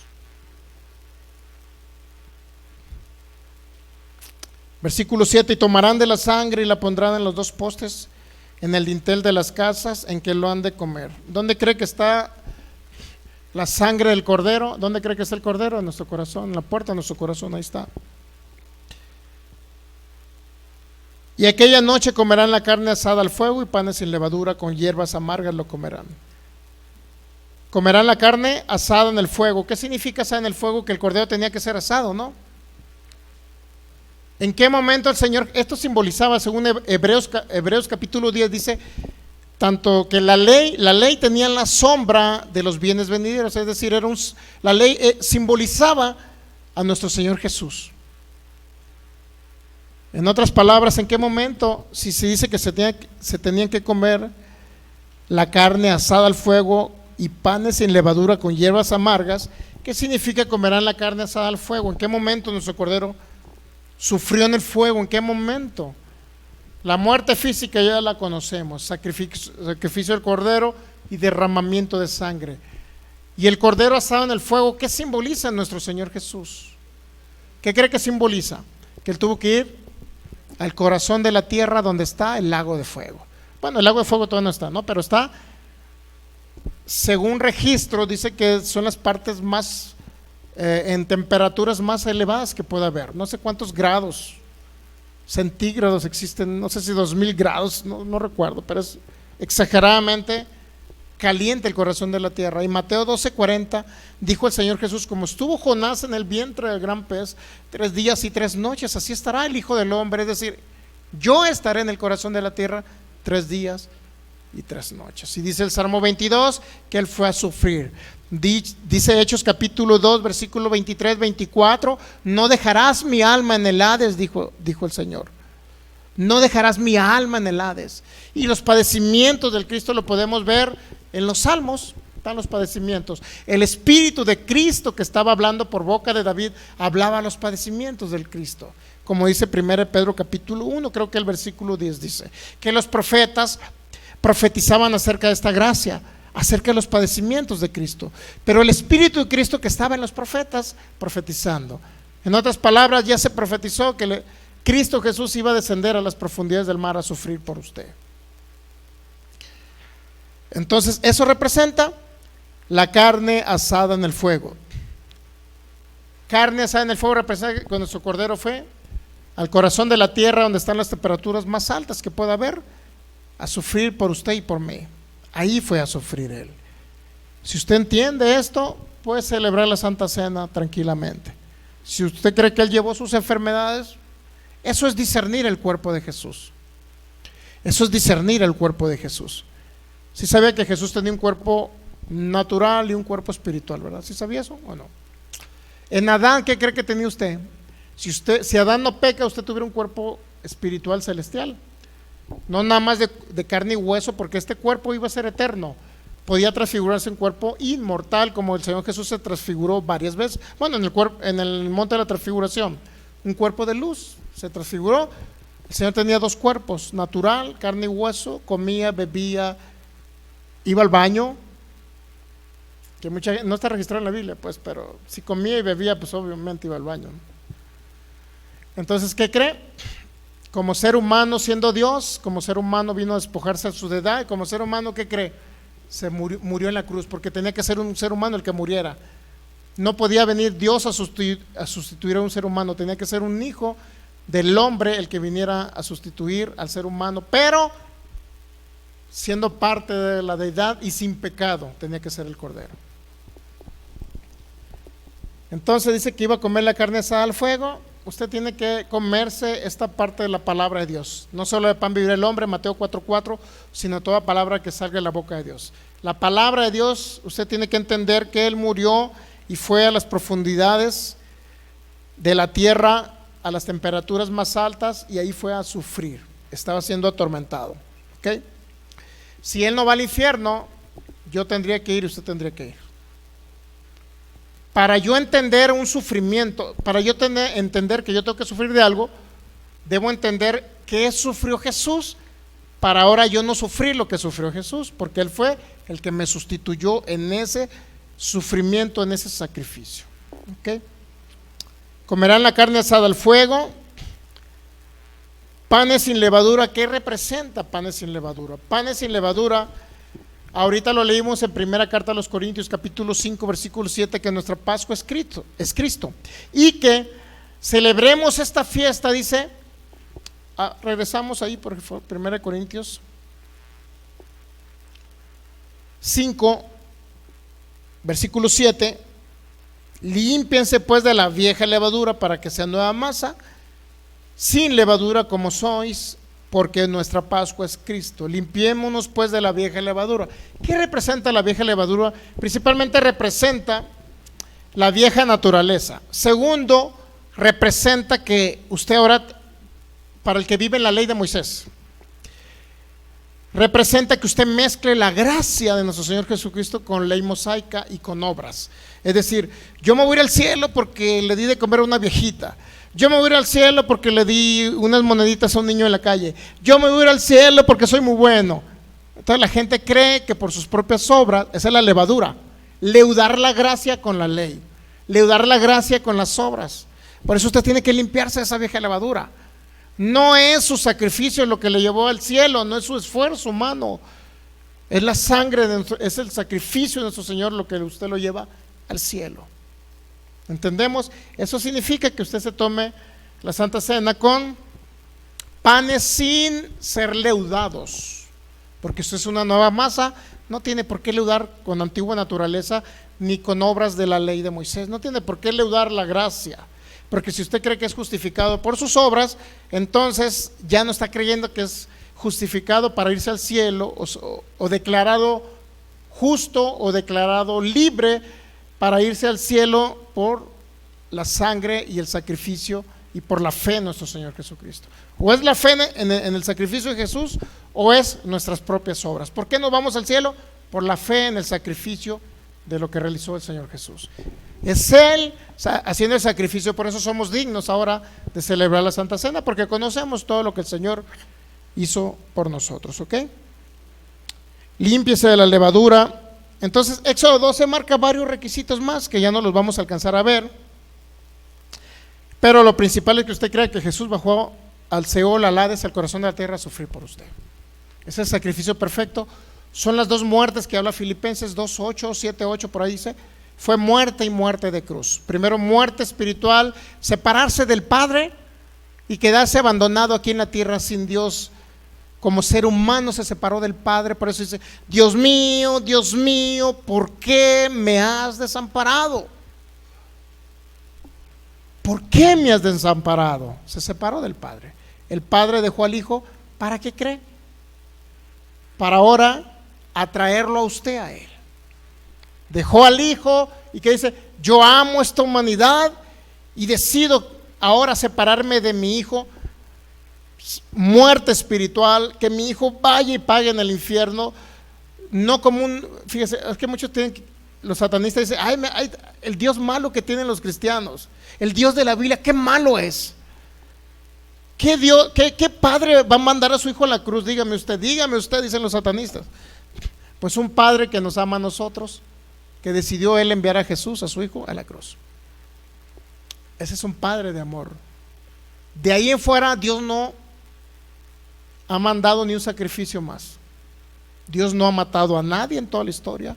Versículo 7: y tomarán de la sangre y la pondrán en los 2 postes, en el dintel de las casas en que lo han de comer. ¿Dónde cree que está la sangre del cordero? ¿Dónde cree que está el cordero? En nuestro corazón, en la puerta de nuestro corazón, ahí está. Y aquella noche comerán la carne asada al fuego y panes sin levadura, con hierbas amargas lo comerán. Comerán la carne asada en el fuego. ¿Qué significa asada en el fuego? Que el cordero tenía que ser asado, ¿no? ¿En qué momento el Señor? Esto simbolizaba, según Hebreos capítulo 10, dice, tanto que la ley tenía la sombra de los bienes venideros, es decir, la ley simbolizaba a nuestro Señor Jesús. En otras palabras, ¿en qué momento? Si se dice que se tenían que comer la carne asada al fuego y panes sin levadura con hierbas amargas, ¿qué significa comerán la carne asada al fuego? ¿En qué momento nuestro cordero sufrió en el fuego? ¿En qué momento? La muerte física ya la conocemos, sacrificio del cordero y derramamiento de sangre. Y el cordero asado en el fuego, ¿qué simboliza nuestro Señor Jesús? ¿Qué cree que simboliza? Que Él tuvo que ir al corazón de la tierra donde está el lago de fuego. Bueno, el lago de fuego todavía no está, ¿no? Pero está, según registro, dice que son las partes más, en temperaturas más elevadas que pueda haber. No sé cuántos grados centígrados existen, no sé si 2000 grados, no recuerdo, pero es exageradamente caliente el corazón de la tierra. Y Mateo 12:40 dijo el Señor Jesús: como estuvo Jonás en el vientre del gran pez 3 días y 3 noches, así estará el Hijo del Hombre. Es decir, yo estaré en el corazón de la tierra 3 días y 3 noches. Y dice el Salmo 22 que Él fue a sufrir. Dice Hechos capítulo 2 versículo 23-24: no dejarás mi alma en el Hades, dijo el Señor. No dejarás mi alma en el Hades. Y los padecimientos del Cristo lo podemos ver en los Salmos. Están los padecimientos. El Espíritu de Cristo que estaba hablando por boca de David hablaba los padecimientos del Cristo. Como dice 1 Pedro capítulo 1, creo que el versículo 10 dice que los profetas profetizaban acerca de esta gracia, acerca de los padecimientos de Cristo. Pero el Espíritu de Cristo que estaba en los profetas profetizando. En otras palabras, ya se profetizó que Cristo Jesús iba a descender a las profundidades del mar a sufrir por usted. Entonces, eso representa la carne asada en el fuego. Carne asada en el fuego representa que cuando su cordero fue al corazón de la tierra, donde están las temperaturas más altas que pueda haber, a sufrir por usted y por mí. Ahí fue a sufrir Él. Si usted entiende esto, puede celebrar la Santa Cena tranquilamente. Si usted cree que Él llevó sus enfermedades, eso es discernir el cuerpo de Jesús. Eso es discernir el cuerpo de Jesús. ¿Sí sabía que Jesús tenía un cuerpo natural y un cuerpo espiritual, verdad? ¿Sí sabía eso o no? En Adán, ¿qué cree que tenía usted? Si Adán no peca, usted tuviera un cuerpo espiritual celestial. No nada más de carne y hueso, porque este cuerpo iba a ser eterno. Podía transfigurarse en cuerpo inmortal, como el Señor Jesús se transfiguró varias veces. Bueno, en el monte de la transfiguración, un cuerpo de luz se transfiguró. El Señor tenía 2 cuerpos, natural, carne y hueso, comía, bebía, iba al baño, que mucha gente, no está registrado en la Biblia, pues, pero si comía y bebía, pues obviamente iba al baño, ¿no? Entonces, ¿qué cree? Como ser humano, siendo Dios, como ser humano vino a despojarse de su deidad, y como ser humano, ¿qué cree? Se murió en la cruz, porque tenía que ser un ser humano el que muriera. No podía venir Dios a sustituir a un ser humano, tenía que ser un hijo del hombre el que viniera a sustituir al ser humano, pero siendo parte de la deidad y sin pecado, tenía que ser el cordero. Entonces dice que iba a comer la carne asada al fuego. Usted tiene que comerse esta parte de la palabra de Dios. No solo de pan vivirá el hombre, Mateo 4:4, sino toda palabra que salga de la boca de Dios. La palabra de Dios, usted tiene que entender que Él murió y fue a las profundidades de la tierra, a las temperaturas más altas, y ahí fue a sufrir. Estaba siendo atormentado. ¿Okay? Si Él no va al infierno, yo tendría que ir, usted tendría que ir. Para yo entender un sufrimiento, para yo entender que yo tengo que sufrir de algo, debo entender qué sufrió Jesús, para ahora yo no sufrir lo que sufrió Jesús, porque Él fue el que me sustituyó en ese sufrimiento, en ese sacrificio. ¿Okay? Comerán la carne asada al fuego. Panes sin levadura. ¿Qué representa panes sin levadura? Panes sin levadura, ahorita lo leímos en primera carta a los Corintios, capítulo 5, versículo 7, que nuestra Pascua es Cristo, y que celebremos esta fiesta, dice, regresamos ahí, por favor, primera Corintios 5, versículo 7, límpiense pues de la vieja levadura para que sea nueva masa, sin levadura como sois, porque nuestra Pascua es Cristo. Limpiémonos pues de la vieja levadura. ¿Qué representa la vieja levadura? Principalmente representa la vieja naturaleza. Segundo, representa que usted ahora, para el que vive en la ley de Moisés, representa que usted mezcle la gracia de nuestro Señor Jesucristo con ley mosaica y con obras. Es decir, yo me voy a ir al cielo porque le di de comer a una viejita. Yo me voy a ir al cielo porque le di unas moneditas a un niño en la calle. Yo me voy a ir al cielo porque soy muy bueno. Entonces la gente cree que por sus propias obras, esa es la levadura, leudar la gracia con la ley, leudar la gracia con las obras. Por eso usted tiene que limpiarse de esa vieja levadura. No es su sacrificio lo que le llevó al cielo, no es su esfuerzo humano, es la sangre, es el sacrificio de nuestro Señor lo que usted lo lleva al cielo. ¿Entendemos? Eso significa que usted se tome la Santa Cena con panes sin ser leudados, porque esto es una nueva masa, no tiene por qué leudar con antigua naturaleza ni con obras de la ley de Moisés, no tiene por qué leudar la gracia, porque si usted cree que es justificado por sus obras, entonces ya no está creyendo que es justificado para irse al cielo o declarado justo o declarado libre para irse al cielo por la sangre y el sacrificio y por la fe en nuestro Señor Jesucristo. O es la fe en el sacrificio de Jesús o es nuestras propias obras. ¿Por qué nos vamos al cielo? Por la fe en el sacrificio de lo que realizó el Señor Jesús. Es Él haciendo el sacrificio, por eso somos dignos ahora de celebrar la Santa Cena, porque conocemos todo lo que el Señor hizo por nosotros. ¿Ok? Límpiese de la levadura. Entonces Éxodo 12 marca varios requisitos más que ya no los vamos a alcanzar a ver, pero lo principal es que usted crea que Jesús bajó al Seol, al Hades, al corazón de la tierra a sufrir por usted. Ese es el sacrificio perfecto. Son las dos muertes que habla Filipenses 2:8, 7:8, por ahí dice, fue muerte y muerte de cruz. Primero muerte espiritual, separarse del Padre y quedarse abandonado aquí en la tierra sin Dios. Como ser humano se separó del Padre, por eso dice, Dios mío, ¿por qué me has desamparado? ¿Por qué me has desamparado? Se separó del Padre. El Padre dejó al Hijo, ¿para qué cree? Para ahora atraerlo a usted a Él. Dejó al Hijo y que dice, yo amo esta humanidad y decido ahora separarme de mi Hijo. Muerte espiritual, que mi hijo vaya y pague en el infierno, no como fíjese, es que muchos tienen, los satanistas dicen, ay, el Dios malo que tienen los cristianos, el Dios de la Biblia, qué malo es. ¿Qué Dios, qué padre va a mandar a su hijo a la cruz? Dígame usted, dicen los satanistas. Pues un padre que nos ama a nosotros, que decidió él enviar a Jesús, a su hijo, a la cruz. Ese es un padre de amor. De ahí en fuera Dios no ha mandado ni un sacrificio más. Dios no ha matado a nadie en toda la historia.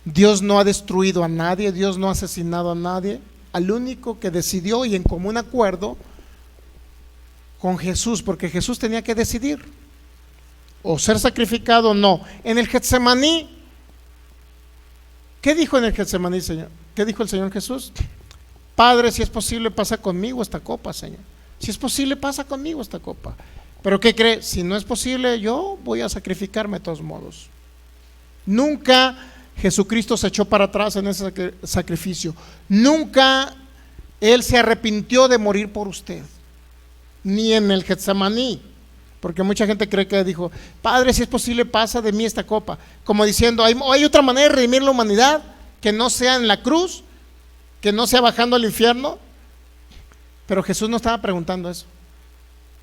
Dios no ha destruido a nadie. Dios no ha asesinado a nadie. Al único que decidió y en común acuerdo con Jesús, porque Jesús tenía que decidir. o ser sacrificado, no. En el Getsemaní, ¿qué dijo en el Getsemaní, Señor? ¿Qué dijo el Señor Jesús? Padre, si es posible, pasa conmigo esta copa, Señor. Si es posible, pasa conmigo esta copa. Pero ¿qué cree? Si no es posible, yo voy a sacrificarme de todos modos. Nunca Jesucristo se echó para atrás en ese sacrificio. Nunca Él se arrepintió de morir por usted, ni en el Getsemaní. Porque mucha gente cree que dijo, Padre, si es posible, pasa de mí esta copa. Como diciendo, hay otra manera de redimir la humanidad que no sea en la cruz, que no sea bajando al infierno. Pero Jesús no estaba preguntando eso.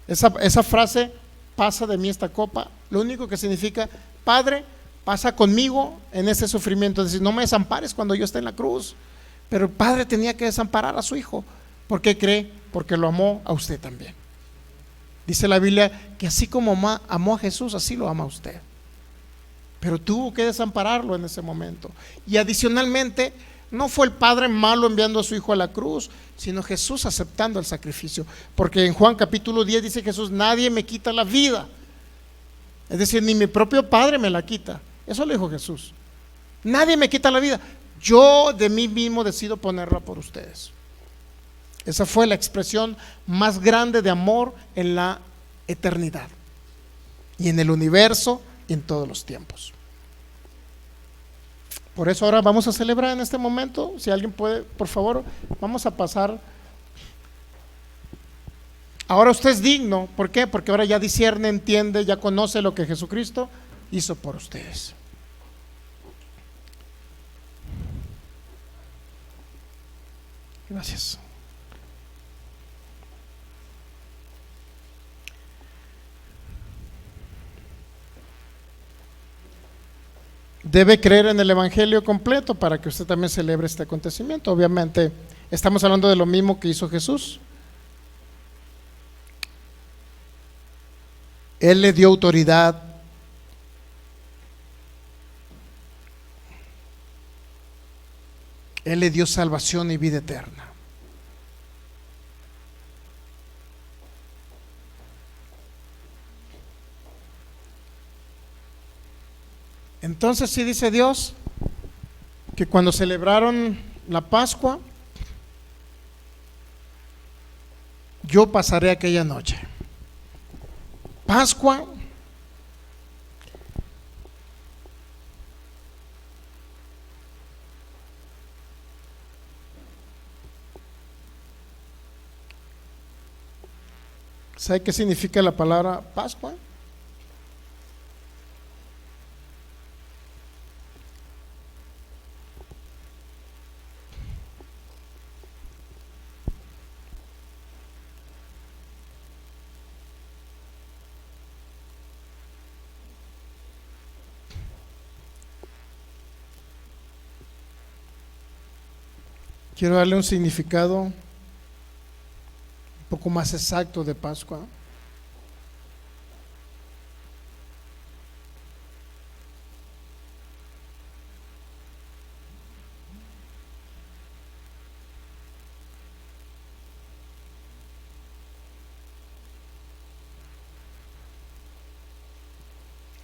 Esa frase, pasa de mí esta copa, lo único que significa, Padre, pasa conmigo en ese sufrimiento. Es decir, no me desampares cuando yo esté en la cruz. Pero el Padre tenía que desamparar a su Hijo. ¿Por qué cree? Porque lo amó a usted también. Dice la Biblia que así como amó a Jesús, así lo ama a usted. Pero tuvo que desampararlo en ese momento. Y adicionalmente, no fue el Padre malo enviando a su Hijo a la cruz, sino Jesús aceptando el sacrificio. Porque en Juan capítulo 10 dice Jesús, nadie me quita la vida. Es decir, ni mi propio Padre me la quita. Eso le dijo Jesús. Nadie me quita la vida. Yo de mí mismo decido ponerla por ustedes. Esa fue la expresión más grande de amor en la eternidad y en el universo y en todos los tiempos. Por eso ahora vamos a celebrar en este momento. Si alguien puede, por favor, vamos a pasar. Ahora usted es digno. ¿Por qué? Porque ahora ya discierne, entiende, ya conoce lo que Jesucristo hizo por ustedes. Gracias. Debe creer en el Evangelio completo para que usted también celebre este acontecimiento. Obviamente estamos hablando de lo mismo que hizo Jesús. Él le dio autoridad. Él le dio salvación y vida eterna. Entonces sí dice Dios que cuando celebraron la Pascua, yo pasaré aquella noche. Pascua ¿sabe qué significa la palabra Pascua? Quiero darle un significado un poco más exacto de Pascua.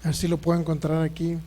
A ver si lo puedo encontrar aquí.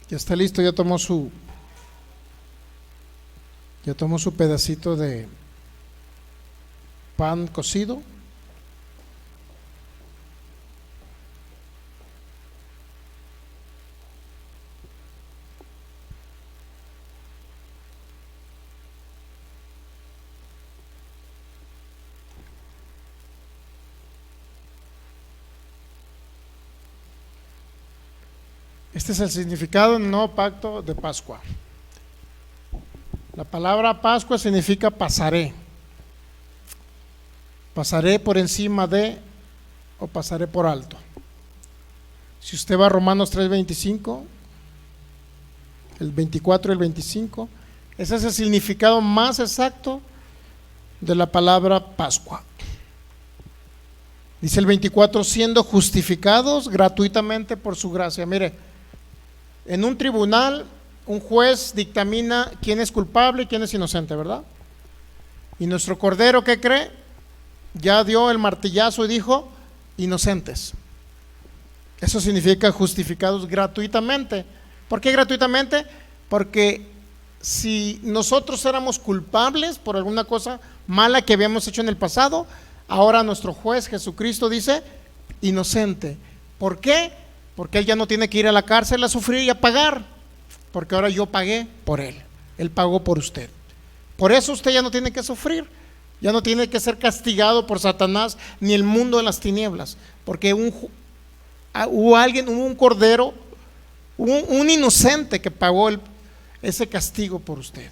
Ya está listo, ya tomó su pedacito de pan cocido. Este es el significado del nuevo pacto de Pascua. La palabra Pascua significa pasaré. Pasaré por encima de o pasaré por alto. Si usted va a Romanos 3:25, el 24 y el 25, ese es el significado más exacto de la palabra Pascua. Dice el 24, siendo justificados gratuitamente por su gracia. Mire, en un tribunal, un juez dictamina quién es culpable y quién es inocente, ¿verdad? Y nuestro Cordero, ¿qué cree? Ya dio el martillazo y dijo, inocentes. Eso significa justificados gratuitamente. ¿Por qué gratuitamente? Porque si nosotros éramos culpables por alguna cosa mala que habíamos hecho en el pasado, ahora nuestro juez Jesucristo dice inocente. ¿Por qué? Porque él ya no tiene que ir a la cárcel a sufrir y a pagar, porque ahora yo pagué por él, él pagó por usted. Por eso usted ya no tiene que sufrir, ya no tiene que ser castigado por Satanás ni el mundo de las tinieblas, porque hubo un cordero, un inocente que pagó ese castigo por usted.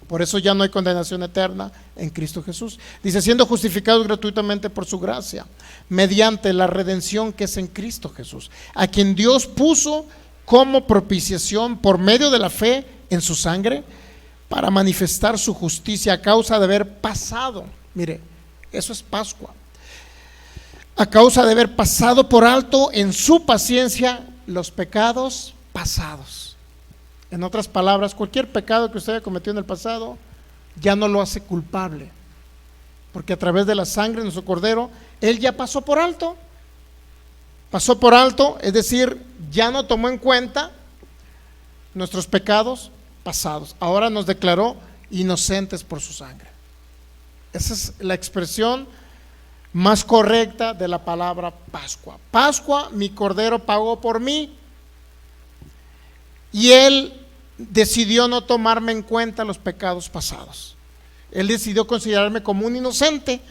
Por eso ya no hay condenación eterna en Cristo Jesús. Dice, siendo justificados gratuitamente por su gracia, mediante la redención que es en Cristo Jesús, a quien Dios puso como propiciación por medio de la fe en su sangre, para manifestar su justicia a causa de haber pasado. Mire, eso es Pascua. A causa de haber pasado por alto en su paciencia los pecados pasados. En otras palabras, cualquier pecado que usted haya cometido en el pasado ya no lo hace culpable, porque a través de la sangre de nuestro Cordero, Él ya pasó por alto. Pasó por alto, es decir, ya no tomó en cuenta nuestros pecados pasados. Ahora nos declaró inocentes por su sangre. Esa es la expresión más correcta de la palabra Pascua. Pascua, mi Cordero pagó por mí. Y Él decidió no tomarme en cuenta los pecados pasados. Él decidió considerarme como un inocente,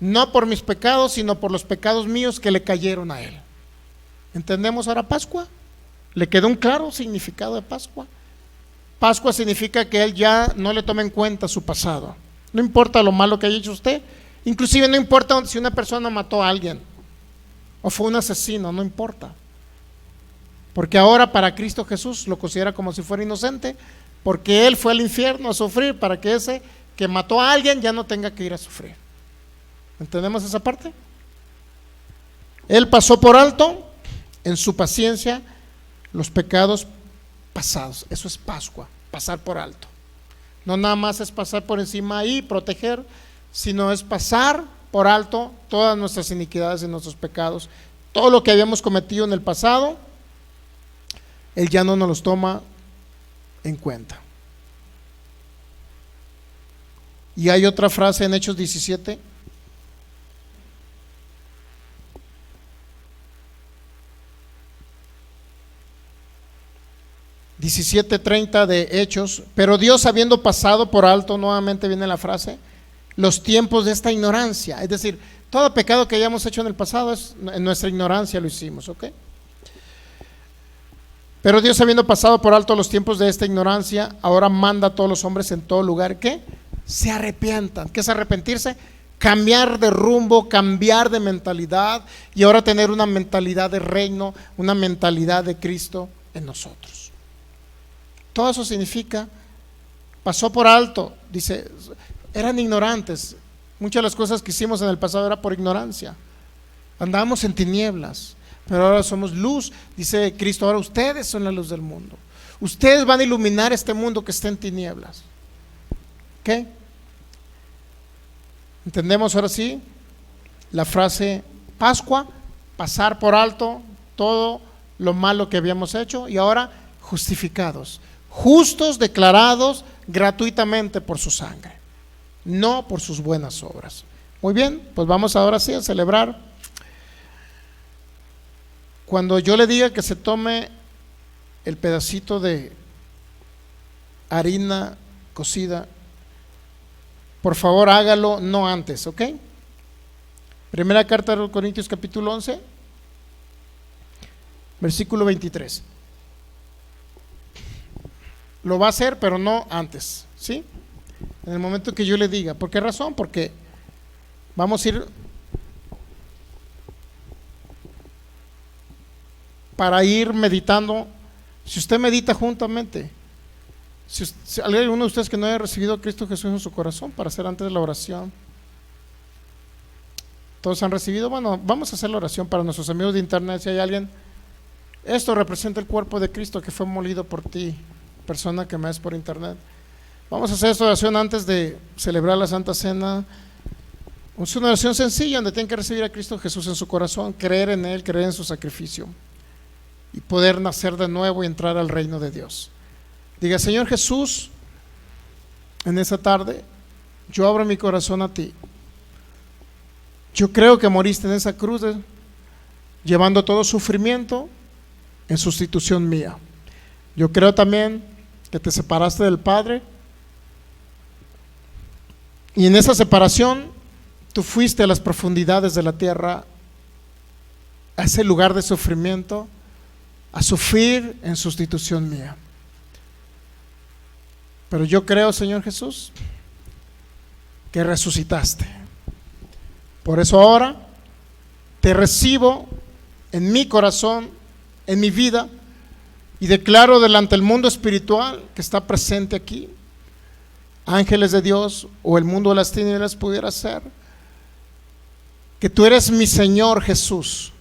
no por mis pecados, sino por los pecados míos que le cayeron a Él. ¿Entendemos ahora Pascua? ¿Le quedó un claro significado de Pascua? Pascua significa que Él ya no le toma en cuenta su pasado. No importa lo malo que haya hecho usted, inclusive no importa si una persona mató a alguien o fue un asesino, no importa. Porque ahora para Cristo Jesús lo considera como si fuera inocente, porque Él fue al infierno a sufrir para que ese que mató a alguien ya no tenga que ir a sufrir. ¿Entendemos esa parte? Él pasó por alto en su paciencia los pecados pasados. Eso es Pascua, pasar por alto. No nada más es pasar por encima y proteger, sino es pasar por alto todas nuestras iniquidades y nuestros pecados. Todo lo que habíamos cometido en el pasado, Él ya no nos los toma en cuenta. Y hay otra frase en Hechos 17. (17:30) de Hechos. Pero Dios, habiendo pasado por alto, nuevamente viene la frase, los tiempos de esta ignorancia. Es decir, todo pecado que hayamos hecho en el pasado es en nuestra ignorancia lo hicimos, ¿ok? Pero Dios, habiendo pasado por alto los tiempos de esta ignorancia, ahora manda a todos los hombres en todo lugar que se arrepientan. ¿Qué es arrepentirse? Cambiar de rumbo, cambiar de mentalidad, y ahora tener una mentalidad de reino, una mentalidad de Cristo en nosotros. Todo eso significa, pasó por alto. Dice, eran ignorantes. Muchas de las cosas que hicimos en el pasado era por ignorancia. Andábamos en tinieblas, pero ahora somos luz. Dice Cristo, ahora ustedes son la luz del mundo. Ustedes van a iluminar este mundo que está en tinieblas. ¿Ok? ¿Entendemos ahora sí? La frase Pascua, pasar por alto todo lo malo que habíamos hecho, y ahora justificados, justos, declarados gratuitamente por su sangre, no por sus buenas obras. Muy bien, pues vamos ahora sí a celebrar. Cuando yo le diga que se tome el pedacito de harina cocida, por favor hágalo no antes, ¿ok? Primera carta de los Corintios capítulo 11, versículo 23. lo va a hacer, pero no antes, ¿sí? En el momento que yo le diga. ¿Por qué razón? Porque vamos a ir para ir meditando. Si usted medita juntamente, si hay alguno de ustedes que no haya recibido a Cristo Jesús en su corazón para hacer antes la oración, ¿todos han recibido? Bueno, vamos a hacer la oración para nuestros amigos de internet. Si hay alguien, esto representa el cuerpo de Cristo que fue molido por ti, persona que me ves por internet. Vamos a hacer esta oración antes de celebrar la Santa Cena. Es una oración sencilla donde tienen que recibir a Cristo Jesús en su corazón, creer en Él, creer en su sacrificio y poder nacer de nuevo y entrar al reino de Dios. Diga: Señor Jesús, en esta tarde yo abro mi corazón a ti. Yo creo que moriste en esa cruz llevando todo sufrimiento en sustitución mía. Yo creo también que te separaste del Padre, y en esa separación tú fuiste a las profundidades de la tierra, a ese lugar de sufrimiento, a sufrir en sustitución mía. Pero yo creo, Señor Jesús, que resucitaste. Por eso ahora te recibo en mi corazón, en mi vida, y declaro delante del mundo espiritual que está presente aquí, ángeles de Dios o el mundo de las tinieblas pudiera ser, que tú eres mi Señor Jesús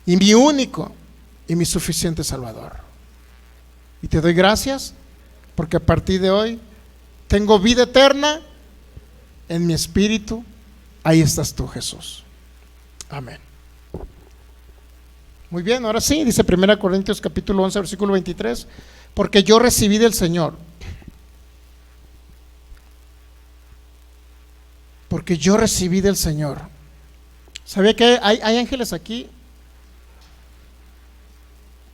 y mi único y mi suficiente Salvador. Y te doy gracias porque a partir de hoy tengo vida eterna en mi espíritu. Ahí estás tú, Jesús. Amén. Muy bien, ahora sí, dice 1 Corintios capítulo 11, versículo 23, porque yo recibí del Señor. Porque yo recibí del Señor. ¿Sabía que hay ángeles aquí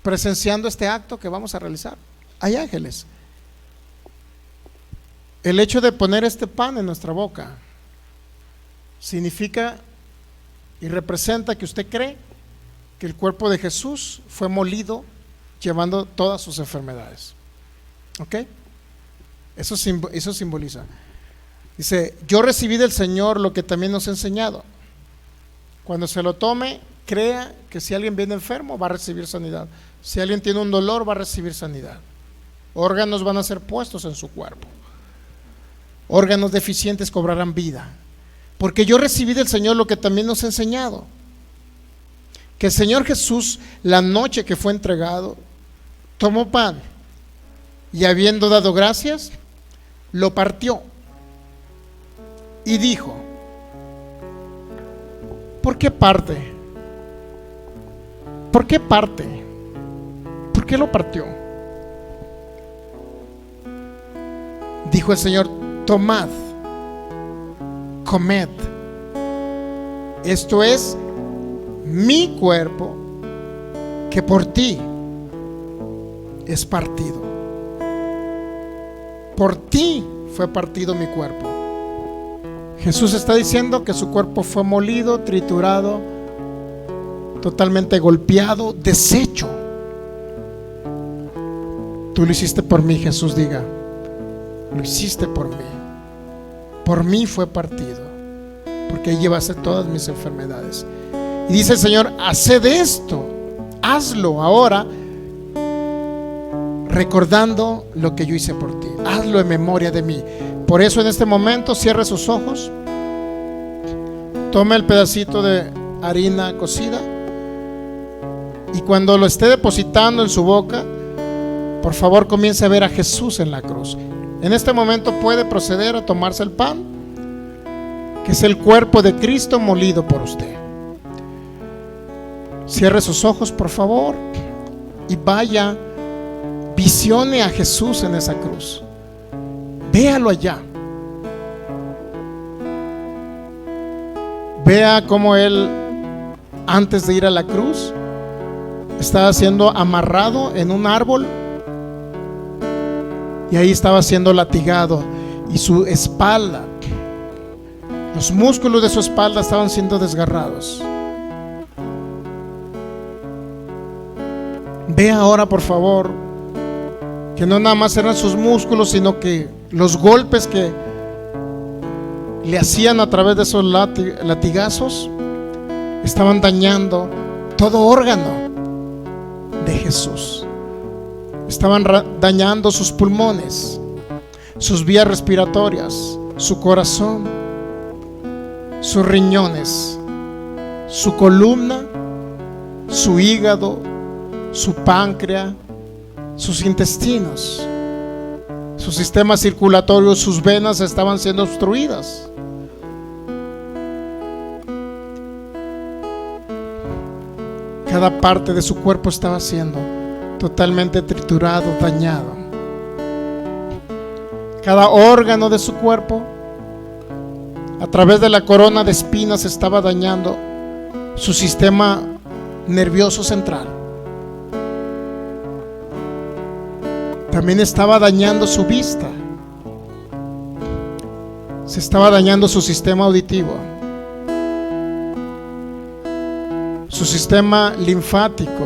presenciando este acto que vamos a realizar? Hay ángeles. El hecho de poner este pan en nuestra boca significa y representa que usted cree que el cuerpo de Jesús fue molido llevando todas sus enfermedades. ¿Ok? Eso simboliza. Dice: yo recibí del Señor lo que también nos ha enseñado. Cuando se lo tome, crea que si alguien viene enfermo va a recibir sanidad. Si alguien tiene un dolor va a recibir sanidad. Órganos van a ser puestos en su cuerpo. Órganos deficientes cobrarán vida. Porque yo recibí del Señor lo que también nos ha enseñado. Que el Señor Jesús, la noche que fue entregado, tomó pan y habiendo dado gracias, lo partió y dijo: ¿por qué parte? ¿Por qué parte? ¿Por qué lo partió? Dijo el Señor: tomad, comed, esto es mi cuerpo que por ti es partido. Por ti fue partido mi cuerpo. Jesús está diciendo que su cuerpo fue molido, triturado, totalmente golpeado, deshecho. Tú lo hiciste por mí, Jesús diga. Lo hiciste por mí. Por mí fue partido, porque ahí llevaste todas mis enfermedades. Y dice el Señor: haced esto, hazlo ahora, recordando lo que yo hice por ti. Hazlo en memoria de mí. Por eso en este momento cierre sus ojos, tome el pedacito de harina cocida y cuando lo esté depositando en su boca, por favor comience a ver a Jesús en la cruz. En este momento puede proceder a tomarse el pan, que es el cuerpo de Cristo molido por usted. Cierre sus ojos, por favor, y vaya, visione a Jesús en esa cruz. Véalo allá. Vea cómo Él, antes de ir a la cruz, estaba siendo amarrado en un árbol y ahí estaba siendo latigado, y su espalda, los músculos de su espalda estaban siendo desgarrados. Vea ahora, por favor, que no nada más eran sus músculos, sino que los golpes que le hacían a través de esos latigazos estaban dañando todo órgano de Jesús. Estaban dañando sus pulmones, sus vías respiratorias, su corazón, sus riñones, su columna, su hígado, su páncreas, sus intestinos, su sistema circulatorio, sus venas estaban siendo obstruidas. Cada parte de su cuerpo estaba siendo totalmente triturado, dañado. Cada órgano de su cuerpo, a través de la corona de espinas, estaba dañando su sistema nervioso central. También estaba dañando su vista. Se estaba dañando su sistema auditivo, su sistema linfático,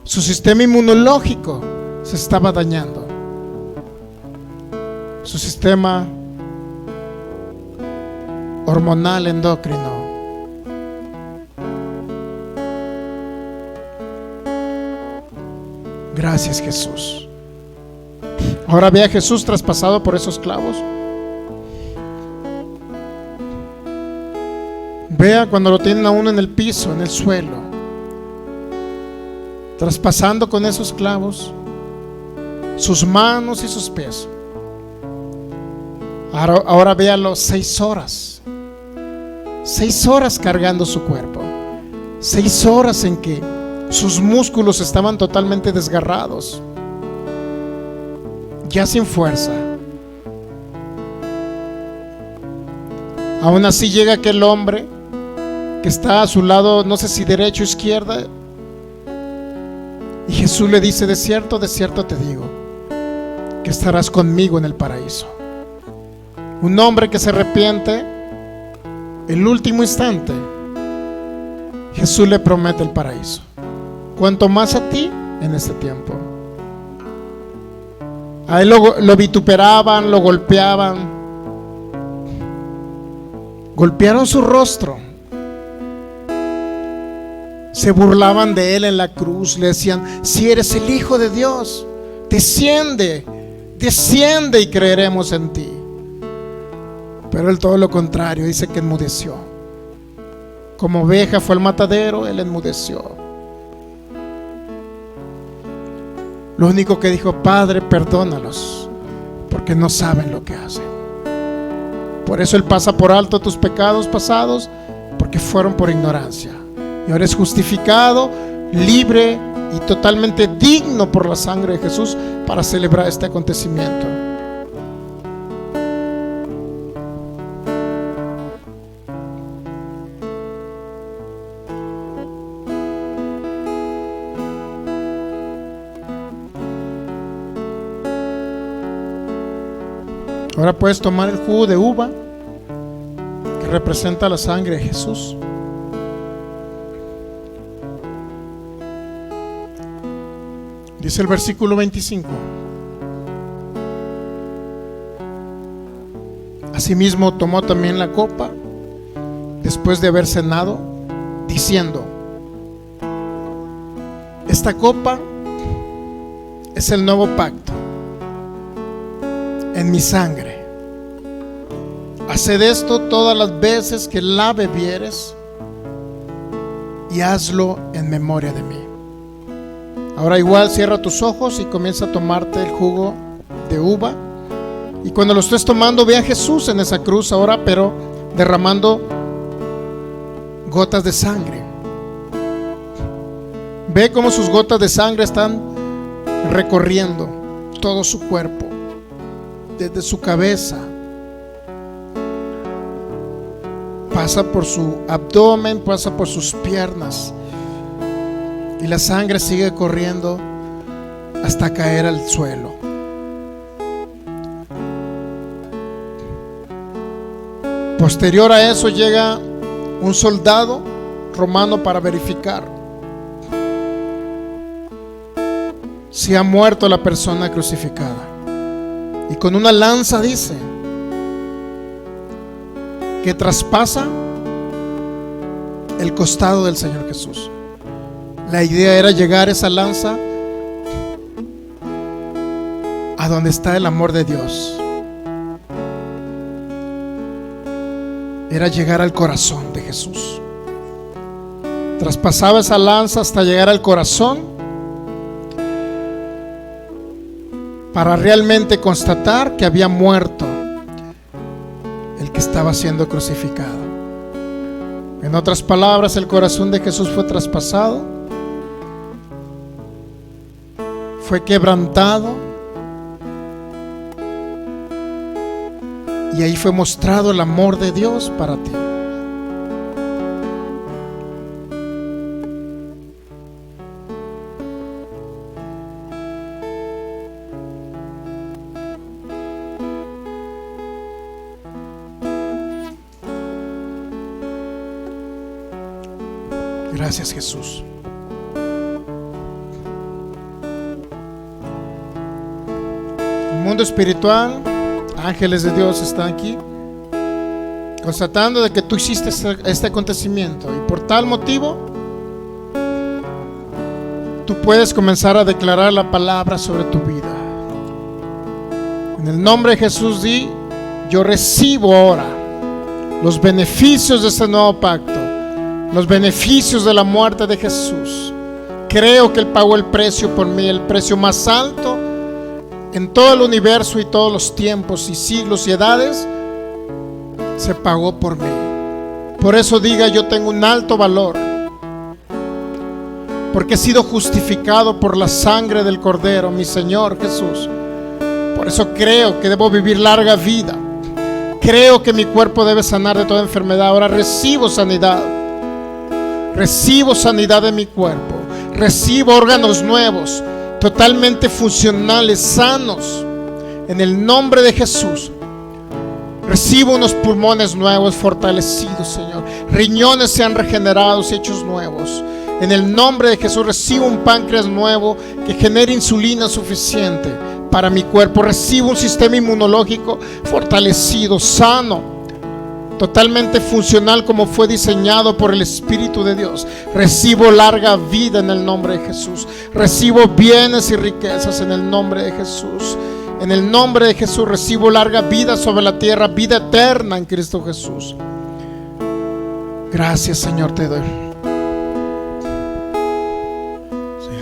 su sistema inmunológico se estaba dañando, su sistema hormonal endocrino. Gracias, Jesús. Ahora ve a Jesús traspasado por esos clavos. Vea cuando lo tienen a uno en el piso, en el suelo, traspasando con esos clavos sus manos y sus pies. Ahora véalo 6 horas. 6 horas cargando su cuerpo. 6 horas en que sus músculos estaban totalmente desgarrados, ya sin fuerza. Aún así llega aquel hombre que está a su lado, no sé si derecha o izquierda, y Jesús le dice: de cierto te digo, que estarás conmigo en el paraíso. Un hombre que se arrepiente, el último instante, Jesús le promete el paraíso. Cuanto más a ti en este tiempo. A él lo vituperaban, lo golpeaban, golpearon su rostro, se burlaban de él en la cruz, le decían: si eres el Hijo de Dios, desciende y creeremos en ti. Pero él todo lo contrario, dice que enmudeció. Como oveja fue al matadero, él enmudeció. Lo único que dijo: Padre, perdónalos, porque no saben lo que hacen. Por eso él pasa por alto tus pecados pasados, porque fueron por ignorancia. Y ahora es justificado, libre y totalmente digno por la sangre de Jesús para celebrar este acontecimiento. Ahora puedes tomar el jugo de uva que representa la sangre de Jesús. Dice el versículo 25: asimismo tomó también la copa después de haber cenado, diciendo: esta copa es el nuevo pacto en mi sangre. Haced esto todas las veces que la bebieres, y hazlo en memoria de mí. Ahora igual cierra tus ojos y comienza a tomarte el jugo de uva. Y cuando lo estés tomando, ve a Jesús en esa cruz ahora, pero derramando gotas de sangre. Ve cómo sus gotas de sangre están recorriendo todo su cuerpo, desde su cabeza, pasa por su abdomen, pasa por sus piernas, y la sangre sigue corriendo hasta caer al suelo. Posterior a eso llega un soldado romano para verificar si ha muerto la persona crucificada. Y con una lanza, dice, que traspasa el costado del Señor Jesús. La idea era llegar esa lanza a donde está el amor de Dios. Era llegar al corazón de Jesús. Traspasaba esa lanza hasta llegar al corazón, para realmente constatar que había muerto el que estaba siendo crucificado. En otras palabras, el corazón de Jesús fue traspasado, fue quebrantado, y ahí fue mostrado el amor de Dios para ti. Gracias, Jesús. El mundo espiritual, ángeles de Dios están aquí constatando de que tú hiciste este acontecimiento, y por tal motivo tú puedes comenzar a declarar la palabra sobre tu vida. En el nombre de Jesús, di: yo recibo ahora los beneficios de este nuevo pacto, los beneficios de la muerte de Jesús. Creo que Él pagó el precio por mí, el precio más alto en todo el universo y todos los tiempos y siglos y edades. Se pagó por mí. Por eso diga: yo tengo un alto valor, porque he sido justificado por la sangre del Cordero, mi Señor Jesús. Por eso creo que debo vivir larga vida. Creo que mi cuerpo debe sanar de toda enfermedad. Ahora recibo sanidad. Recibo sanidad de mi cuerpo. Recibo órganos nuevos, totalmente funcionales, sanos, en el nombre de Jesús. Recibo unos pulmones nuevos, fortalecidos, Señor. Riñones sean regenerados y hechos nuevos. En el nombre de Jesús recibo un páncreas nuevo que genere insulina suficiente para mi cuerpo. Recibo un sistema inmunológico fortalecido, sano, totalmente funcional como fue diseñado por el Espíritu de Dios. Recibo larga vida en el nombre de Jesús. Recibo bienes y riquezas en el nombre de Jesús. En el nombre de Jesús recibo larga vida sobre la tierra, vida eterna en Cristo Jesús. Gracias, Señor, te doy.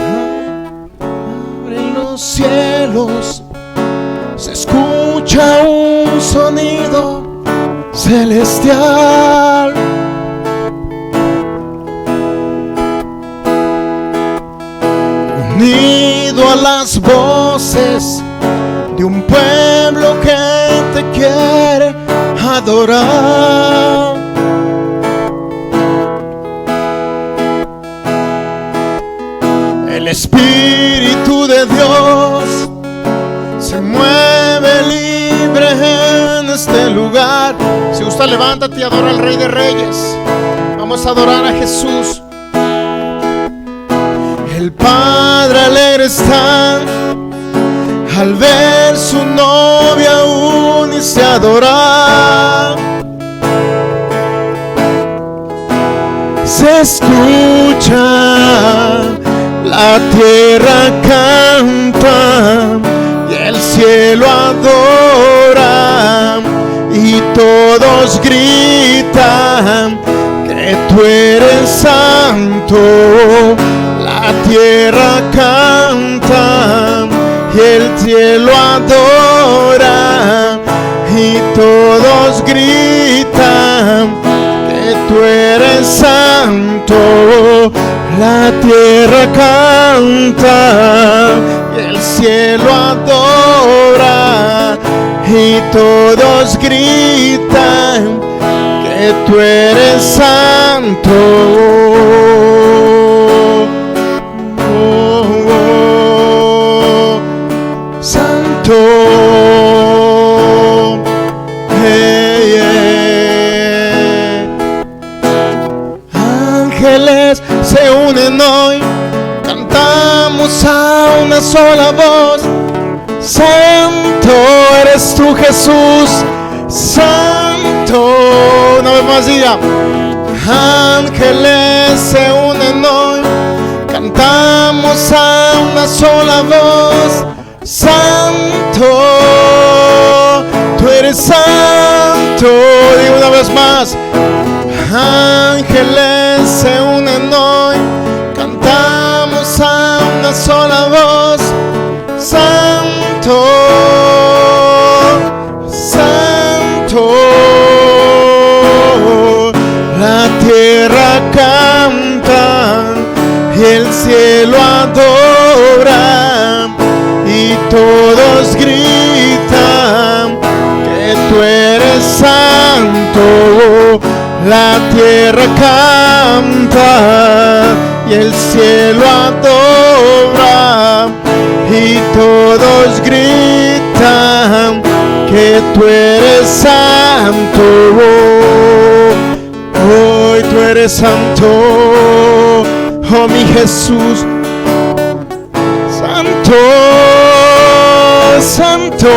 Abre los cielos, se escucha un sonido celestial. Unido a las voces de un pueblo que te quiere adorar. El Espíritu de Dios se mueve libre en este lugar. Si gusta, levántate y adora al Rey de Reyes. Vamos a adorar a Jesús. El Padre alegre está al ver su novia unirse a adorar. Se escucha, la tierra canta y el cielo adora, y todos gritan que tú eres santo. La tierra canta y el cielo adora, y todos gritan que tú eres santo. La tierra canta y el cielo adora, y todos gritan que tú eres santo. Ángeles se unen hoy, cantamos cantamos a una sola voz. Santo eres tú, Jesús. Santo. Una vez más diga. Ángeles se unen hoy. Cantamos a una sola voz. Santo, tú eres santo. Y una vez más. Ángeles se unen hoy. Cantamos a una sola voz. Santo, santo. La tierra canta y el cielo adora y todos gritan que tú eres santo. La tierra canta y el cielo adora y todos gritan que tú eres santo. Hoy tú eres santo, oh mi Jesús. Santo, santo.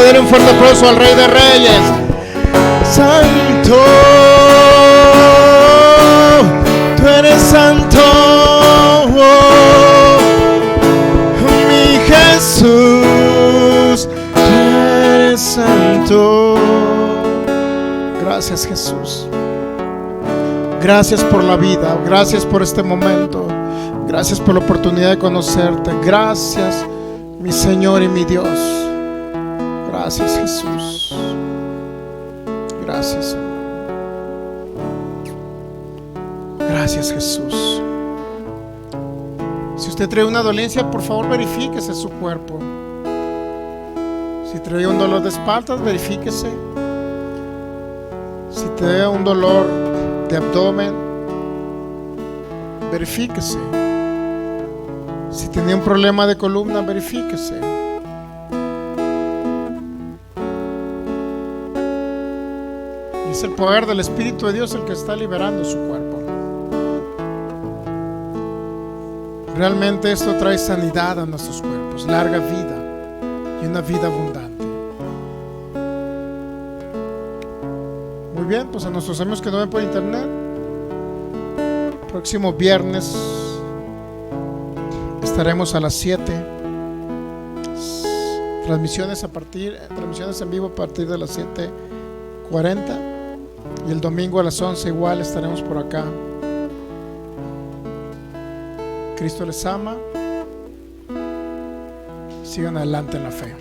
Denle un fuerte aplauso al Rey de Reyes. Santo, tú eres santo, oh, mi Jesús, tú eres santo. Gracias, Jesús. Gracias por la vida, gracias por este momento, gracias por la oportunidad de conocerte. Gracias, mi Señor y mi Dios. Gracias, Jesús. Gracias, Señor. Gracias, Jesús. Si usted trae una dolencia, por favor verifíquese su cuerpo. Si trae un dolor de espaldas, verifíquese. Si trae un dolor de abdomen, verifíquese. Si tenía un problema de columna, verifíquese. Y es el poder del Espíritu de Dios el que está liberando su cuerpo. Realmente esto trae sanidad a nuestros cuerpos, larga vida y una vida abundante. Muy bien, pues a nuestros amigos que no ven por internet, próximo viernes estaremos a las 7. Transmisiones en vivo a partir de las 7:40. Y el domingo a las 11 igual estaremos por acá. Cristo les ama. Sigan adelante en la fe.